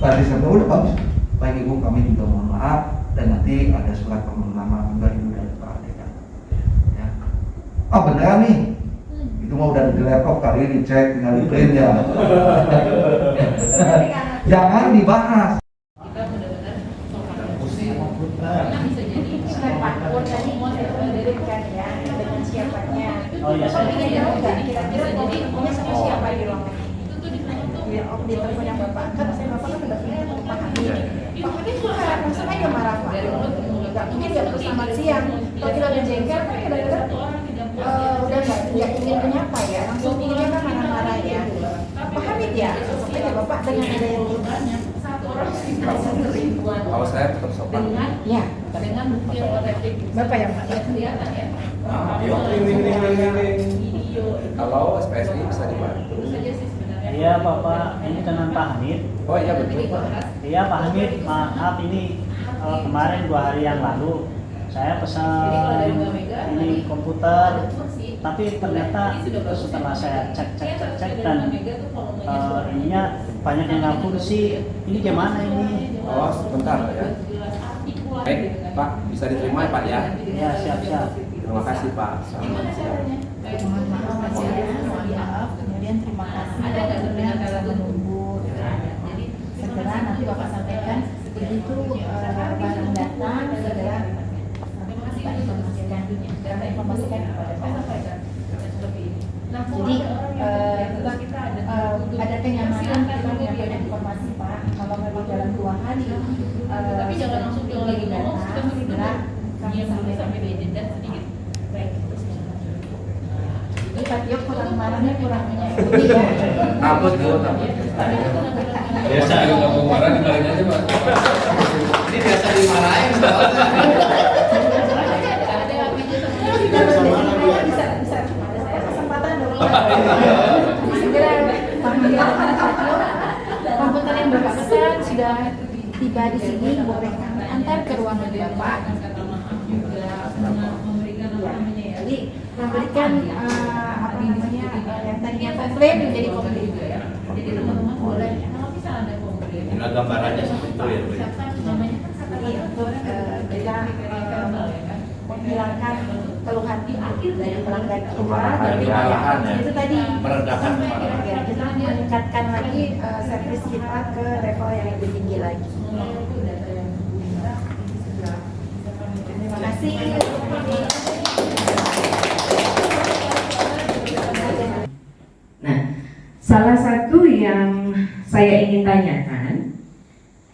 Berarti sampai udah bagus. Baik Ibu, kami juga mohon maaf dan nanti ada surat permohonan dari Ibu dari Pak Dekan. Ya. Oh beneran nih, itu mau udah di laptop kali ini dicek, tinggal di print ya. Jangan dibahas. Kita benar-benar bisa jadi Pak tadi mau diberikan ya dengan siapanya. Oh iya. Jadi kira-kira jadi punya sama siapa di ruangan di telepon yang Bapak kan saya Bapak kan udah punya untuk Pak Hadi. Pak Hadi tuh langsung aja marah Pak. Nggak mungkin nggak perlu selamat siang. Kalau kita udah jengkel kan kadang-kadang udah nggak ingin menyapa ya. Sopan ya Bapak dengan ada yang lainnya. Kalau saya tetap sopan. Ya, dengan bukti yang otentik. Bapak yang Pak. Kelihatan ya. Kalau SPSI bisa dibantu. Iya Bapak, ini dengan Pak Hamid. Oh iya betul Pak. Iya Pak Hamid, maaf ini kemarin 2 hari yang lalu saya pesan ini komputer, tapi ternyata setelah saya cek dan ininya banyak yang nggak fungsi. Ini gimana ini? Oh sebentar ya. Baik Pak, bisa diterima ya Pak ya? Ya siap. Terima kasih Pak. Selamat siang. Mohon maaf, kemudian terima kasih dengan telah menunggu. Jadi segera nanti Bapak sampaikan begitu barang datang segera kita informasikan kepada Bapak. Jadi ada kenyamanan kita menyampaikan informasi Pak. Kalau memang dalam 2 hari, tapi jangan langsung lagi datang. Segera kami sampai dan sedikit. Baik. Ini Pak Tio kurang marahnya kurang menyayangi ya. Takut Bu, takut. Biasa kalau mau marah dibalik aja Pak. Ini biasa dimarahin Bisa saya kesempatan dulu. Segera komputer yang Bapak pesan sudah tiba di sini, boleh kami antar ke ruangan Bapak. Jadi memberikan apa namanya yang tadinya komplain menjadi komplit. Jadi teman-teman boleh bisa ada komplain. Ini gambarannya seperti itu ya Bu. Jadi untuk kita menghilangkan keluhan dari pelanggan kita. Jadi itu tadi meredakan ya, kita meningkatkan lagi servis kita ke level yang lebih tinggi lagi. Terima kasih. Nah, salah satu yang saya ingin tanyakan,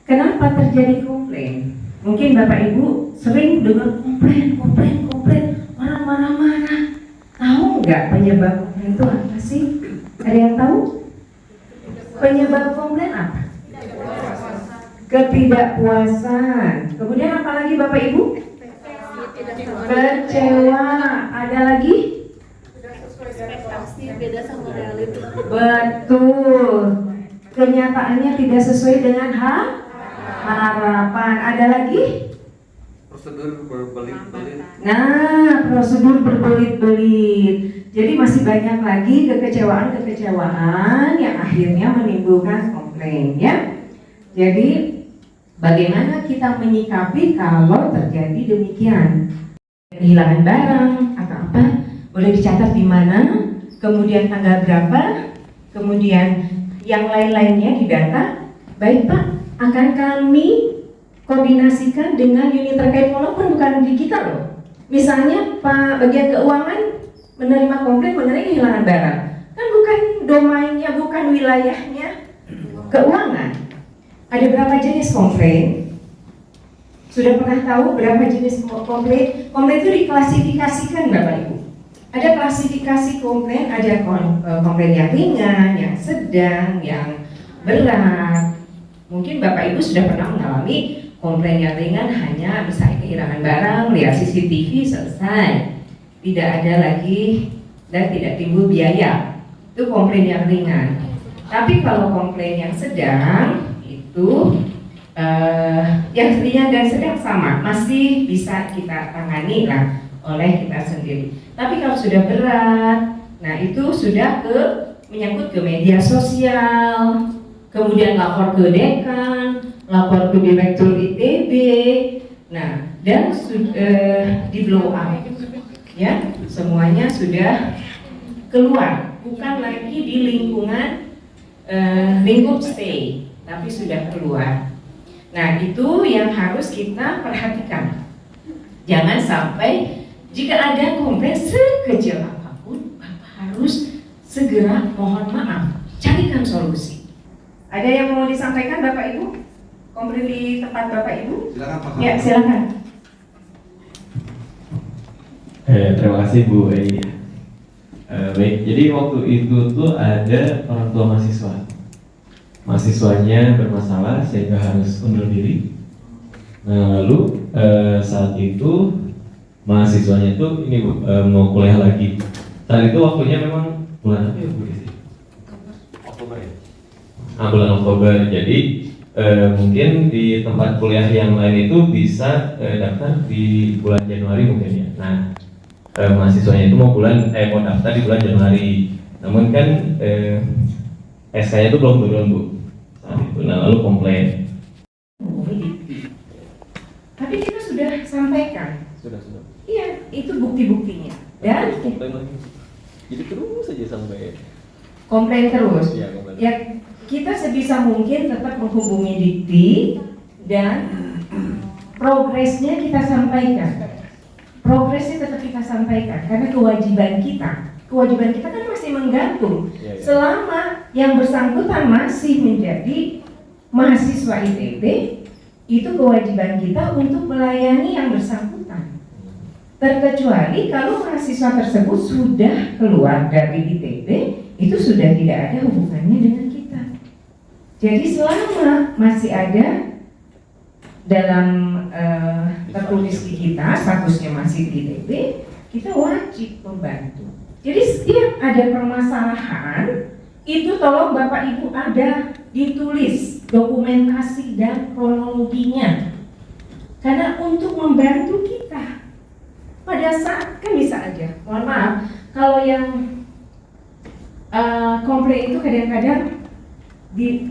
kenapa terjadi komplain? Mungkin Bapak Ibu sering dengar komplain, marah. Tahu nggak penyebab komplain itu apa sih? Ada yang tahu? Penyebab komplain apa? Ketidakpuasan. Kemudian apa lagi Bapak Ibu? Kecewa. Ada lagi? Beda sama realita. Betul. Kenyataannya tidak sesuai dengan harapan. Ada lagi? Prosedur berbelit-belit. Nah, prosedur berbelit-belit. Jadi masih banyak lagi kekecewaan yang akhirnya menimbulkan komplain ya. Jadi bagaimana kita menyikapi kalau terjadi demikian? Kehilangan barang atau apa? Boleh dicatat di mana? Kemudian tanggal berapa? Kemudian yang lain-lainnya didata. Baik Pak, akan kami koordinasikan dengan unit terkait walaupun bukan di kita loh. Misalnya Pak bagian keuangan menerima komplain mengenai kehilangan barang, kan bukan domainnya, bukan wilayahnya keuangan. Ada berapa jenis komplain? Sudah pernah tahu berapa jenis komplain? Komplain itu diklasifikasikan Bapak Ibu. Ada klasifikasi komplain, ada komplain yang ringan, yang sedang, yang berat. Mungkin Bapak Ibu sudah pernah mengalami komplain yang ringan, hanya misalnya kehilangan barang, lihat CCTV, selesai. Tidak ada lagi dan tidak timbul biaya. Itu komplain yang ringan. Tapi kalau komplain yang sedang itu yang ringan dan sedang sama, masih bisa kita tangani lah oleh kita sendiri. Tapi kalau sudah berat, nah itu sudah menyangkut ke media sosial, kemudian lapor ke dekan, lapor ke direktur ITB, nah dan di blow up, ya semuanya sudah keluar, bukan lagi di lingkungan lingkup stay, tapi sudah keluar. Nah itu yang harus kita perhatikan. Jangan sampai jika ada komplain sekecil apapun, Bapak harus segera mohon maaf, carikan solusi. Ada yang mau disampaikan Bapak Ibu? Komplain di tempat Bapak Ibu? Silakan Pak. Ya silakan. Terima kasih Bu Baik, jadi waktu itu tuh ada orang tua mahasiswa mahasiswanya bermasalah sehingga harus undur diri. Nah, lalu saat itu mahasiswanya itu ini Bu, mau kuliah lagi. Saat itu waktunya memang bulan apa ya Bu? Oktober ya? Bulan Oktober. Jadi mungkin di tempat kuliah yang lain itu bisa daftar di bulan Januari mungkin ya. Nah, mahasiswanya itu mau daftar di bulan Januari. Namun kan SK-nya itu belum turun Bu. Saat itu, nah lalu komplain. Tapi kita sudah sampaikan. Sudah. Iya, itu bukti-buktinya. Dan Komplain lagi. Jadi terus saja sampai komplain terus. Iya, komplain. Ya, kita sebisa mungkin tetap menghubungi Dikti dan progresnya kita sampaikan. Progresnya tetap kita sampaikan karena kewajiban kita kan masih menggantung. Selama yang bersangkutan masih menjadi mahasiswa ITB, itu kewajiban kita untuk melayani yang bersangkutan. Terkecuali kalau mahasiswa tersebut sudah keluar dari ITB, itu sudah tidak ada hubungannya dengan kita. Jadi selama masih ada dalam tertulis di kita, statusnya masih di ITB, kita wajib membantu. Jadi setiap ada permasalahan, itu tolong Bapak Ibu ada ditulis dokumentasi dan kronologinya. Karena untuk membantu kita. Pada saat, kan bisa aja, mohon maaf, kalau yang komplain itu kadang-kadang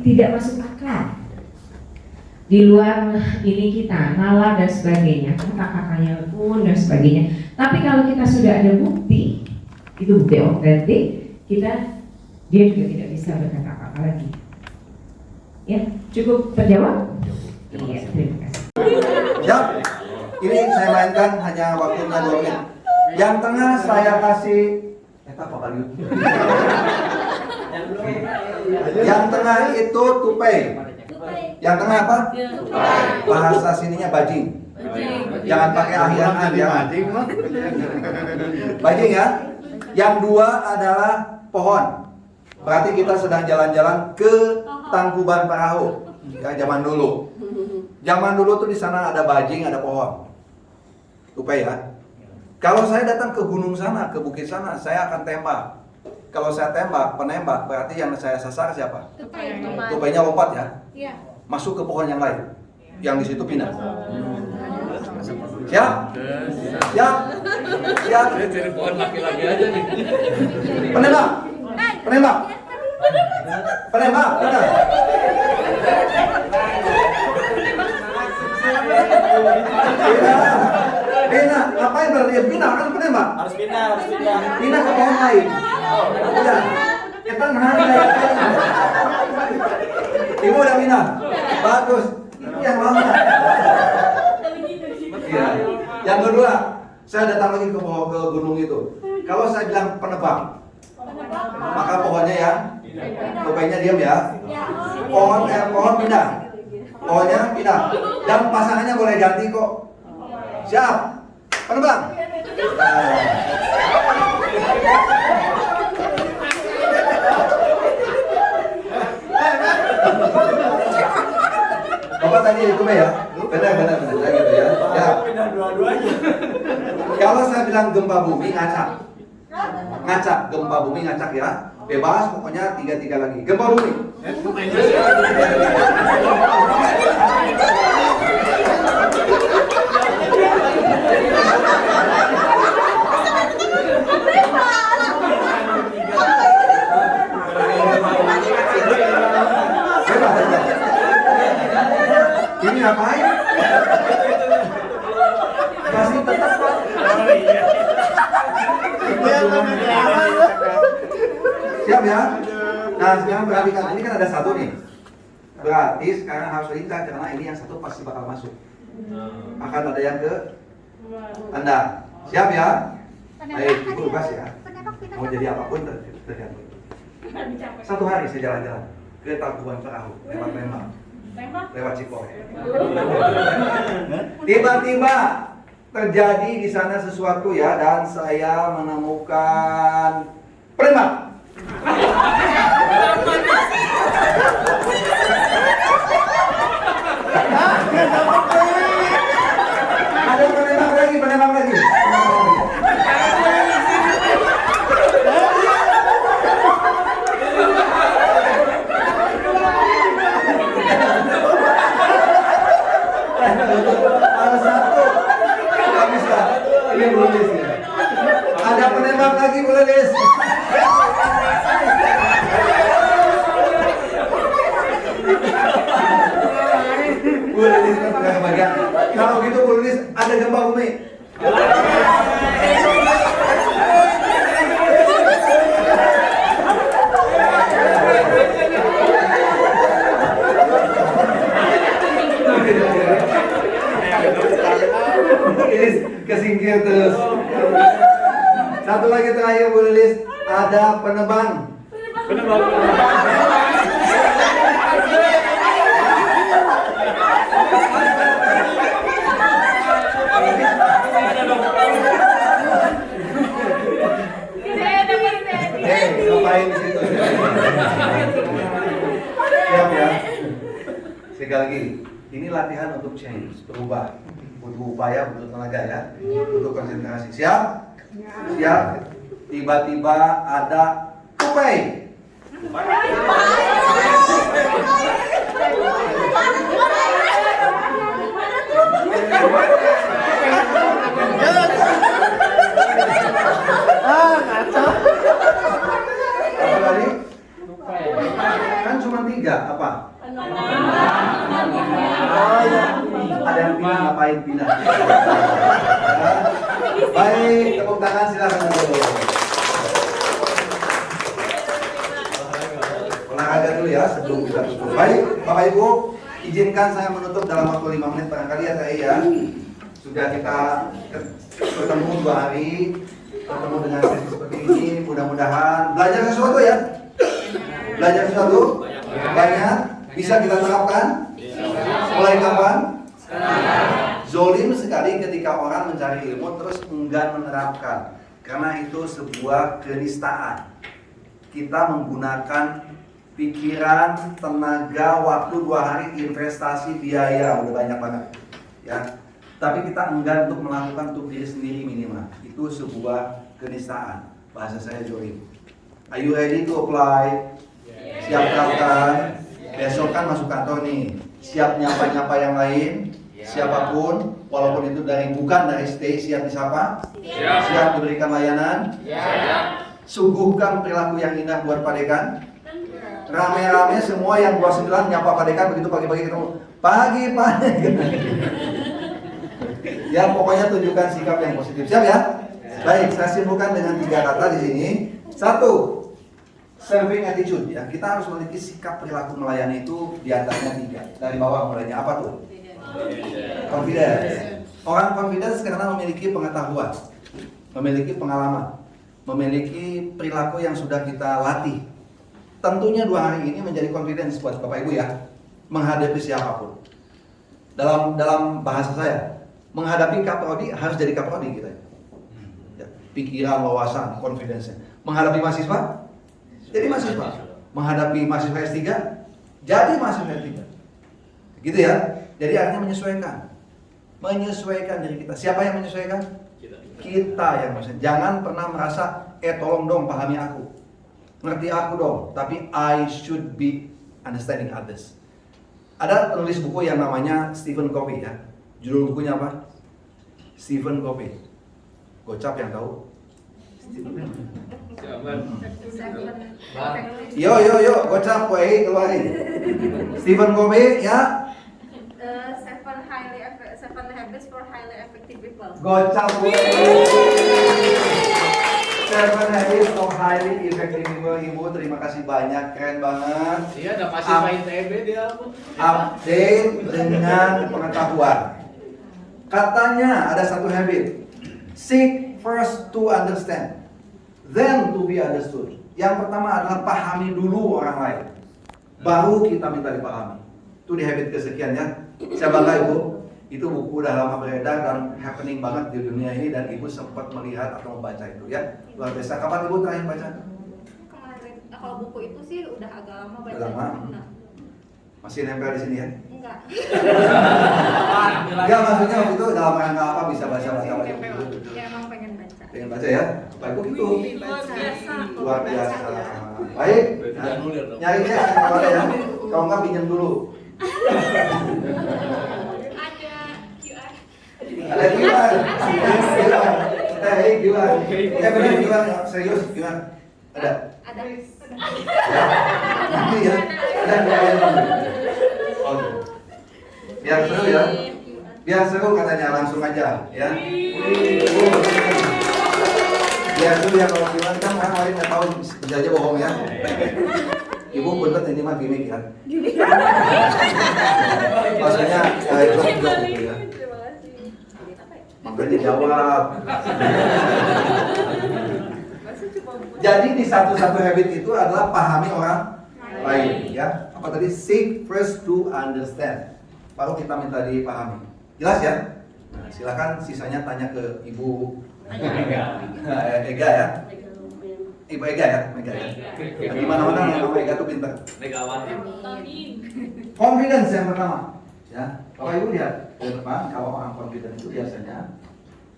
tidak masuk akal. Di luar ini kita, nalar dan sebagainya, kata-katanya pun dan sebagainya. Tapi kalau kita sudah ada bukti, itu bukti otentik, dia juga tidak bisa berkata apa-apa lagi. Ya, cukup terjawab? Iya, terima kasih. Ya, ini saya mainkan hanya waktunya 2 menit. Yang tengah saya kasih apa kali? Yang tengah itu tupai. Yang tengah apa? Bahasa sininya bajing. Jangan pakai akhiran ya. Bajing ya. Yang 2 adalah pohon. Berarti kita sedang jalan-jalan ke Tangkuban Perahu. Ya, zaman dulu. Zaman dulu tuh di sana ada bajing, ada pohon. Tupai ya. Kalau saya datang ke gunung sana, ke bukit sana, saya akan tembak. Kalau saya penembak, berarti yang saya sasar siapa? Tupainya lompat ya. Iya. Masuk ke pohon yang lain. Yang di situ pindah. Siap? Siap? Siap? Jadi pohon laki-laki aja nih. Penembak. Penembak. Penembak. Pindah. Pindah. Ngapain berarti? Pindah kan penembak. Harus pindah. Pindah ke pohon lain. Udah. Kita ngehargai. Ibu udah pindah. Bagus. Itu yang lama. Iya. Yang kedua, saya datang lagi ke gunung itu. Kalau saya bilang penebak, maka pohonnya ya, topengnya diam ya. Pohon pindah. Pohonnya pindah. Dan pasangannya boleh ganti kok. Siap. Penebak. Bapak tadi itu ya? Benar gitu ya. Ya. Kalau saya bilang gempa bumi ngacak. Ngacak, gempa bumi ngacak ya. Bebas pokoknya 3 lagi. Gempa bumi. Ini ngapain? Masih tetap kok. Siap ya? Nah sekarang perhatikan, ini kan ada 1 nih. Berarti sekarang harus lincah karena ini yang 1 pasti bakal masuk. Akan ada yang ke Anda. Siap ya? Baik, ibu bebas ya. Mau jadi apapun tergantung. 1 hari saya jalan-jalan ke Tangkuban Perahu lewat Lembang. Lewat Cipoe. Tiba-tiba terjadi di sana sesuatu ya, dan saya menemukan penembak. tersingkir terus. Satu lagi terakhir Bu Lilis, ada penebang. Ngapain di situ? Siap ya? Sekali lagi, ini latihan untuk change, berubah. Butuh upaya, butuh tenaga ya, butuh konsentrasi. Siap? Siap? Tiba-tiba ada tupai. Ngaco. Apa tadi? Kan cuma 3, apa? Oh ya, ada yang pindah, ngapain pindah? Ya. Baik, tepuk tangan silakan dulu. Olahraga dulu ya sebelum kita tutup. Baik, Bapak Ibu, izinkan saya menutup dalam waktu 5 menit barangkali ya saya ya. Sudah kita bertemu 2 hari, bertemu dengan sesi seperti ini, mudah-mudahan belajar sesuatu ya. Belajar sesuatu banyak, bisa kita terapkan. Mulai kapan? Zolim sekali ketika orang mencari ilmu terus enggan menerapkan, karena itu sebuah kenistaan. Kita menggunakan pikiran, tenaga, waktu 2 hari, investasi, biaya udah banyak banget ya. Tapi kita enggan untuk melakukan untuk diri sendiri minimal. Itu sebuah kenistaan. Bahasa saya zolim. Are you ready to apply? Siap daftar? Besok kan masuk kantor nih. Siap nyapa-nyapa yang lain? Siapapun, walaupun itu bukan dari stay, siap disapa? Siap diberikan layanan? Suguhkan perilaku yang indah buat Pak Dekan. Rame-rame semua yang 29 nyapa Pak Dekan, begitu pagi-pagi ketemu. Pagi Pak. Ya pokoknya tunjukkan sikap yang positif. Siap ya? Baik, saya simpulkan dengan 3 kata di sini. 1, serving attitude ya. Kita harus memiliki sikap perilaku melayani itu di antaranya 3. Dari bawah mulainya apa tuh? Confidence. Orang confidence karena memiliki pengetahuan, memiliki pengalaman, memiliki perilaku yang sudah kita latih. Tentunya 2 hari ini menjadi confidence buat Bapak Ibu ya, menghadapi siapapun. Dalam bahasa saya, menghadapi kaprodi harus jadi kaprodi kita. Ya, pikiran, wawasan, confidence. Menghadapi mahasiswa, jadi mahasiswa. Menghadapi mahasiswa S3, jadi mahasiswa S3. Gitu ya. Jadi artinya menyesuaikan. Menyesuaikan diri kita. Siapa yang menyesuaikan? Kita yang menyesuaikan. Jangan pernah merasa, tolong dong pahami aku. Ngerti aku dong. Tapi I should be understanding others. Ada penulis buku yang namanya Stephen Covey ya. Judul bukunya apa? Stephen Covey. Gocap yang tahu? Yo, gocap, keluarin. Stephen Covey ya. 7 habits for highly effective people. Gocap, 7 habits of highly effective people. Ibu, terima kasih banyak, keren banget. Iya, udah pasti main TB dia. Update dengan pengetahuan. Katanya ada 1 habit. Seek first to understand, then to be understood. Yang pertama adalah pahami dulu orang lain, baru kita minta dipahami. Itu di habit kesekian ya. Saya bangga Ibu. Itu buku udah lama beredar dan happening banget di dunia ini, dan Ibu sempat melihat atau membaca itu ya. Luar biasa. Kapan Ibu terakhir baca? Kemarin, kalau buku itu sih udah agak lama baca. Udah lama? Masih nempel di sini ya? Enggak. Enggak, maksudnya waktu itu dalam rangka apa bisa baca-baca gitu. Ya emang pengen baca. Pengen baca ya? Bapak Ibu gitu. Luar biasa. Baik. Nyarinya ada ya. Kalau enggak pinjam dulu. Ada QR. QR. Benar QR. Serius gimana? Ada. Ada. Nanti ya. Ada. Biar seru ya. Biar seru katanya, langsung aja ya. Biar seru ya, kalau gimana kan orang lain nggak tahu, bisa aja bohong ya. Ibu bener ini mah gimmick ya. Maksudnya joke gitu ya. berani jawab. Jadi di satu-satu habit itu adalah pahami orang lain, ya. Apa tadi? Seek first to understand. Baru kita minta dipahami. Jelas ya? Nah, silakan sisanya tanya ke Ibu Ega ya. Ibu Ega ya, Mega ya. Di mana-mana yang nama Ega tuh pintar. Confidence yang pertama, ya. Bapak Ibu lihat ke depan, kalau orang confident itu biasanya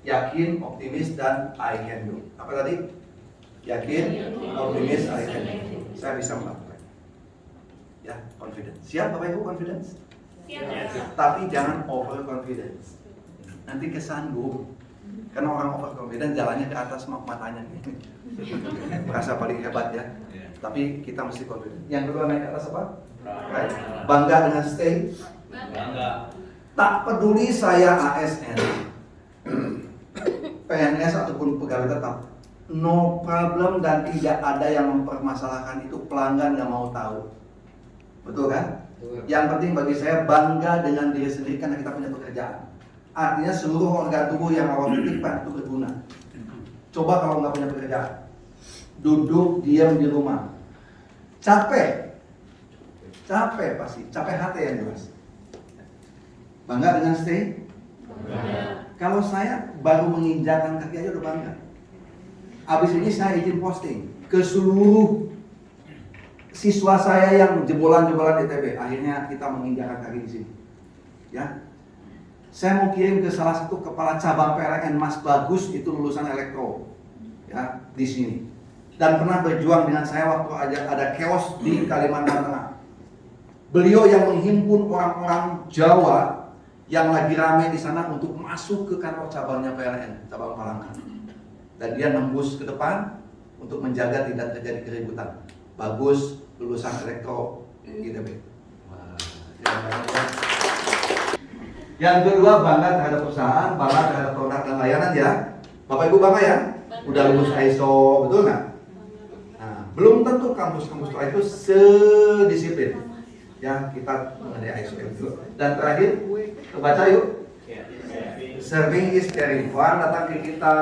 yakin, optimis, dan I can do. Apa tadi? Yakin, optimis, I can do. Saya bisa melakukan. Ya, confidence. Siap Bapak Ibu confidence? Siap. Tapi jangan over confidence. Nanti kesandung. Karena orang over confidence jalannya ke atas matanya. Merasa paling hebat ya. Tapi kita mesti confident. Yang kedua naik ke atas apa? Right. Bangga dengan stay. Bangga. Tak peduli saya ASN, PNS ataupun pegawai tetap, no problem dan tidak ada yang mempermasalahkan itu, pelanggan nggak mau tahu. Betul kan? Yang penting bagi saya bangga dengan diri sendiri karena kita punya pekerjaan. Artinya seluruh organ tubuh yang awal titipkan itu berguna. Coba kalau nggak punya pekerjaan, duduk diam di rumah, capek pasti, capek hati yang jelas. Bangga dengan stay? Kalau saya baru menginjakan kaki aja udah bangga. Abis ini saya izin posting ke seluruh siswa saya yang jebolan-jebolan ITB. Akhirnya kita menginjakan kaki di sini. Ya, saya mau kirim ke salah satu kepala cabang PLN, Mas Bagus, itu lulusan elektro, ya, di sini. Dan pernah berjuang dengan saya waktu ada chaos di Kalimantan Tengah. Beliau yang menghimpun orang-orang Jawa yang lagi rame di sana untuk masuk ke kantor cabangnya PLN, cabang Palangka. Dan dia nembus ke depan untuk menjaga tidak terjadi keributan. Bagus, lulusan elektro ITB. Yang kedua, bangga terhadap perusahaan, bangga terhadap produk dan layanan ya. Bapak Ibu bangga ya? Udah lulus ISO, betul nggak? Nah, belum tentu kampus-kampus lain itu sedisiplin. Ya, kita mengenai ISO itu. Dan terakhir, baca yuk. Serving is caring. Orang datang ke kita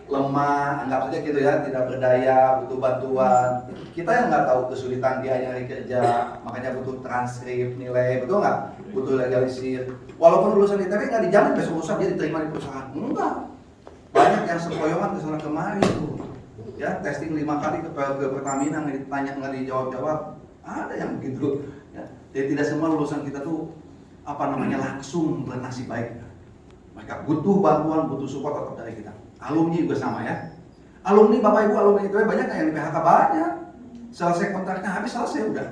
lemah, anggap saja gitu ya, tidak berdaya, butuh bantuan. Kita yang nggak tahu kesulitan dia nyari kerja, makanya butuh transkrip, nilai, betul nggak? Butuh legalisir. Walaupun lulusan ITB nggak dijamin besok lusa dia diterima di perusahaan. Enggak. Banyak yang sempoyongan kesana kemari tuh. Ya, testing 5 kali ke Pertamina nggak ditanya, nggak dijawab-jawab. Ada yang begitu. Ya. Jadi tidak semua lulusan kita tuh langsung bernasib baik. Mereka butuh bantuan, butuh support tetap dari kita. Alumni juga sama ya. Alumni Bapak Ibu, alumni itu banyak yang di PHK banyak. Selesai kontraknya habis, selesai udah.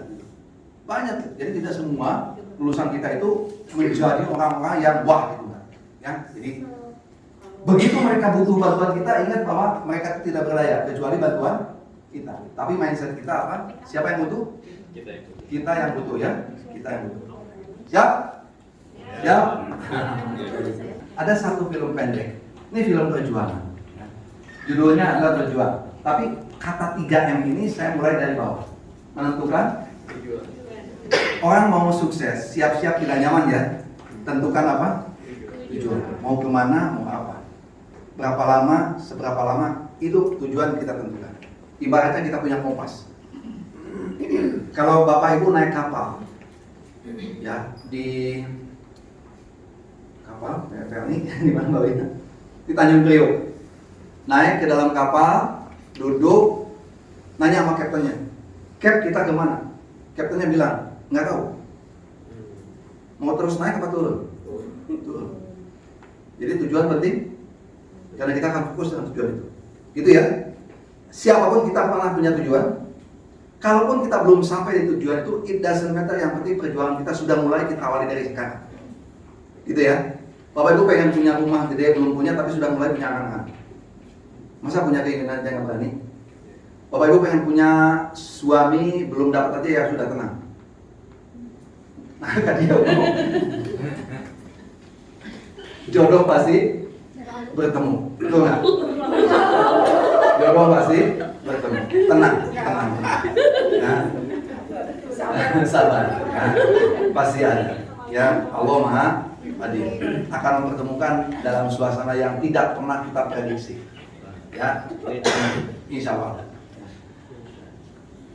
Banyak. Jadi tidak semua lulusan kita itu menjadi orang-orang yang wah gitu kan. Ya, jadi begitu mereka butuh bantuan kita, ingat bahwa mereka tidak berdaya kecuali bantuan kita. Tapi mindset kita apa? Siapa yang butuh? Kita yang butuh ya. Kita yang butuh. Siap? Siap? Ada satu film pendek. Ini film perjuangan. Judulnya adalah Berjuang. Tapi kata 3M ini saya mulai dari bawah. Menentukan orang mau sukses, siap-siap tidak nyaman ya. Tentukan apa? Tujuan. Mau kemana, mau apa. Berapa lama, seberapa lama, itu tujuan kita tentukan. Ibaratnya kita punya kompas. Kalau Bapak Ibu naik kapal, ya di kapal, di mana bawahnya? Di Tanjung Priok. Naik ke dalam kapal, duduk, nanya sama kaptennya, Cap kita kemana? Kaptennya bilang, nggak tahu. Mau terus naik apa turun? Turun. Jadi tujuan penting, karena kita akan fokus dengan tujuan itu. Gitu ya. Siapapun kita pernah punya tujuan. Kalaupun kita belum sampai di tujuan itu, it doesn't matter. Yang penting perjuangan kita sudah mulai, kita awali dari sekarang. Gitu ya. Bapak Ibu pengen punya rumah gede, belum punya tapi sudah mulai punya anak-anak. Masa punya keinginan jangan berani? Bapak Ibu pengen punya suami, belum dapat aja ya sudah tenang. Nah, kan dia ngomong. Jodoh pasti bertemu, betul nggak? Jodoh pasti bertemu. Tenang, tenang. Nah, sabar, nah, pasti ada. Ya, Allah Maha Adil akan mempertemukan dalam suasana yang tidak pernah kita prediksi. Ya, insya Allah.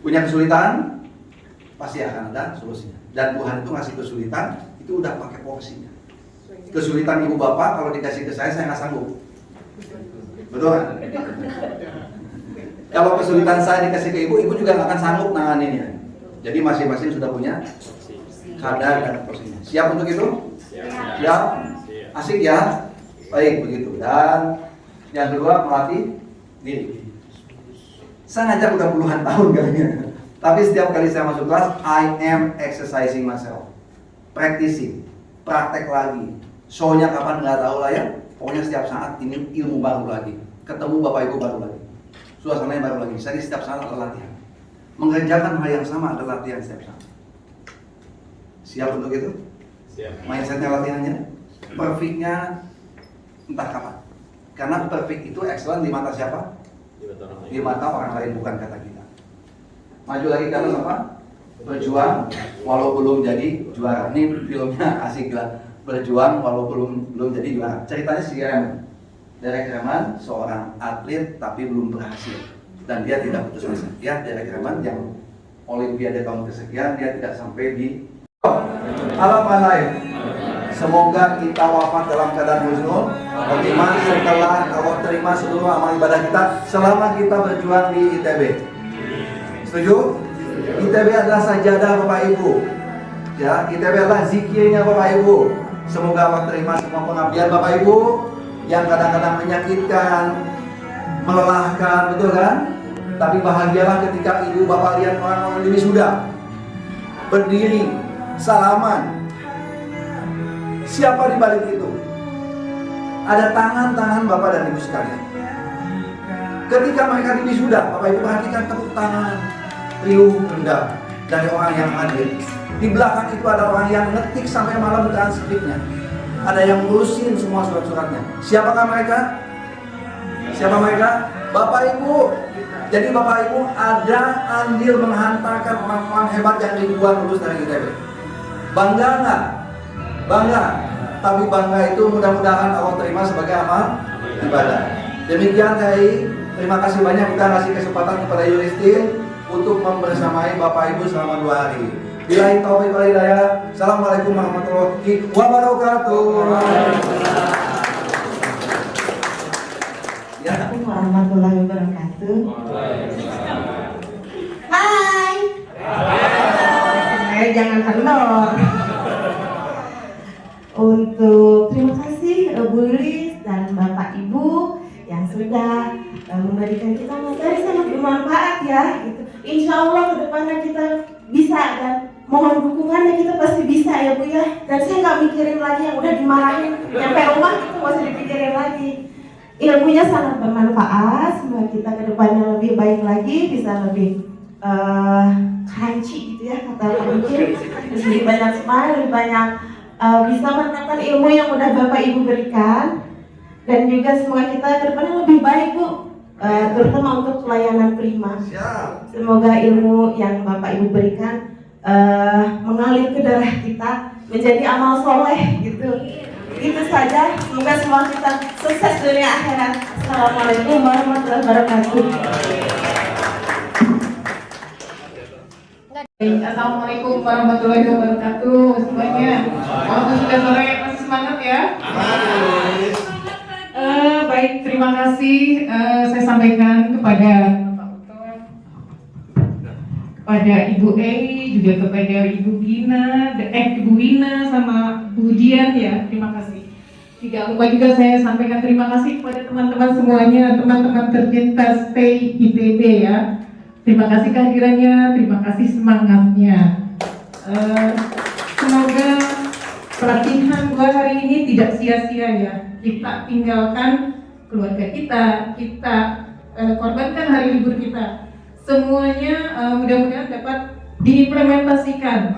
Punya kesulitan, pasti akan ada solusinya. Dan Tuhan itu ngasih kesulitan, itu udah pakai porsinya. Kesulitan ibu bapak kalau dikasih ke saya nggak sanggup. Betul kan? Kalau kesulitan saya dikasih ke ibu, ibu juga nggak akan sanggup nanganinnya. Jadi masing-masing sudah punya kadar dan porsinya. Siap untuk itu? Siap? Asik ya? Baik begitu. Dan yang kedua, melatih diri. Saya ngajar udah puluhan tahun kalinya. Tapi setiap kali saya masuk kelas, I am exercising myself. Practicing, praktek lagi. Show-nya kapan nggak tahu lah ya. Pokoknya setiap saat ini ilmu baru lagi. Ketemu bapak ibu baru lagi. Suasananya baru lagi. Jadi setiap saat ada latihan. Mengerjakan hal yang sama ada latihan setiap saat. Siap untuk itu? Siap. Mindsetnya latihannya, perfectnya entah kapan. Karena perfect itu excellent di mata siapa? Di mata orang lain, bukan kata kita. Maju lagi ke atas apa? Berjuang walau belum jadi juara. Ini filmnya asik lah. Berjuang walau belum jadi juara. Ceritanya si Reman. Derek Reman seorang atlet tapi belum berhasil dan dia tidak putus asa. Ya, Derek Reman yang Olimpiade tahun kesekian dia tidak sampai di alam lain. Semoga kita wafat dalam keadaan husnul khotimah setelah Allah terima seluruh amal ibadah kita selama kita berjuang di ITB. Setuju? ITB adalah sajadah Bapak Ibu. Ya, ITB adalah zikirnya Bapak Ibu. Semoga Allah terima semua pengabdian Bapak Ibu yang kadang-kadang menyakitkan, melelahkan, betul kan? Tapi bahagialah ketika ibu bapak lihat orang-orang ini sudah berdiri, salaman. Siapa di balik itu? Ada tangan-tangan bapak dan ibu sekalian. Ketika mereka di wisuda, bapak ibu perhatikan tepuk tangan riuh rendah dari orang yang hadir. Di belakang itu ada orang yang ngetik sampai malam transkripnya. Ada yang ngurusin semua surat-suratnya. Siapakah mereka? Siapa mereka? Bapak Ibu. Jadi Bapak Ibu ada andil menghantarkan orang-orang hebat yang ribuan lulus dari ITB. Bangga nggak? Bangga. Tapi bangga itu mudah-mudahan Allah terima sebagai amal ibadah. Demikian saya terima kasih banyak kita kasih kesempatan kepada Yuristin untuk membersamai Bapak Ibu selama 2 hari. Billahi taufiq wal hidayah. Assalamualaikum warahmatullahi wabarakatuh. Assalamualaikum warahmatullahi wabarakatuh. Hai. Jangan kendor. Untuk terima kasih Bu Lilis dan Bapak Ibu yang sudah memberikan kita materi sangat bermanfaat ya. Gitu. Insya Allah kedepannya kita bisa dan mohon dukungannya, kita pasti bisa ya Bu ya. Dan saya nggak mikirin lagi yang udah dimarahin nyampe rumah itu nggak usah dipikirin lagi. Ilmunya sangat bermanfaat. Semoga kita kedepannya lebih baik lagi, bisa lebih crunchy gitu ya kata mungkin. Terus lebih banyak smile, lebih banyak bisa menekan ilmu yang udah Bapak Ibu berikan. Dan juga semoga kita kedepannya lebih baik Bu, terutama untuk pelayanan prima. Semoga ilmu yang Bapak Ibu berikan mengalir ke darah kita menjadi amal soleh gitu. Itu saja. Semoga semua kita sukses dunia akhirat. Assalamualaikum warahmatullahi wabarakatuh. Assalamualaikum warahmatullahi wabarakatuh semuanya. Walaupun sudah sore masih semangat ya. Baik, terima kasih saya sampaikan kepada Ibu Eni, juga kepada Ibu Gina, Ibu Wina sama Bu Dian ya, terima kasih. Tidak lupa juga saya sampaikan terima kasih kepada teman-teman semuanya, teman-teman tercinta Stay ITB ya. Terima kasih kehadirannya, terima kasih semangatnya. Semoga pelatihan 2 hari ini tidak sia-sia ya. Kita tinggalkan keluarga kita korbankan hari libur kita. Semuanya mudah-mudahan dapat diimplementasikan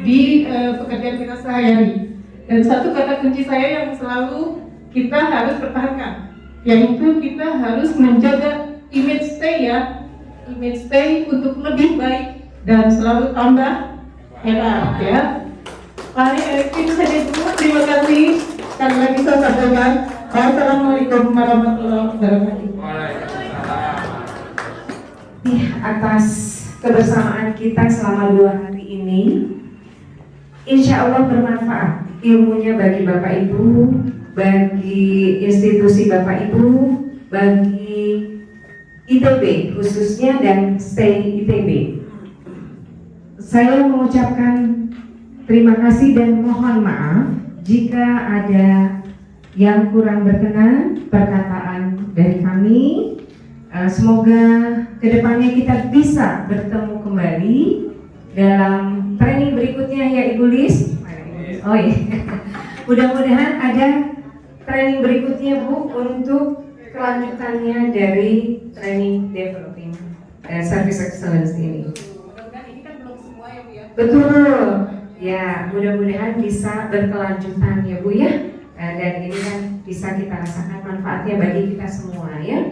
di pekerjaan kita sehari-hari. Dan satu kata kunci saya yang selalu kita harus pertahankan, yaitu kita harus menjaga image stay ya. Image stay untuk lebih baik dan selalu tambah hebat ya. Baik, itu saja dulu. Terima kasih karena bisa sampaikan. Assalamualaikum warahmatullahi wabarakatuh. Atas kebersamaan kita selama 2 hari ini, insya Allah bermanfaat ilmunya bagi Bapak Ibu, bagi institusi Bapak Ibu, bagi ITB khususnya dan stay ITB. Saya mengucapkan terima kasih dan mohon maaf jika ada yang kurang berkenan perkataan dari kami. Semoga kedepannya kita bisa bertemu kembali dalam training berikutnya ya Ibu Lis. Oh iya. Mudah-mudahan ada training berikutnya Bu untuk kelanjutannya dari training developing service excellence ini. Betul. Ya, mudah-mudahan bisa berkelanjutan ya Bu ya. Dan ini kan bisa kita rasakan manfaatnya bagi kita semua ya.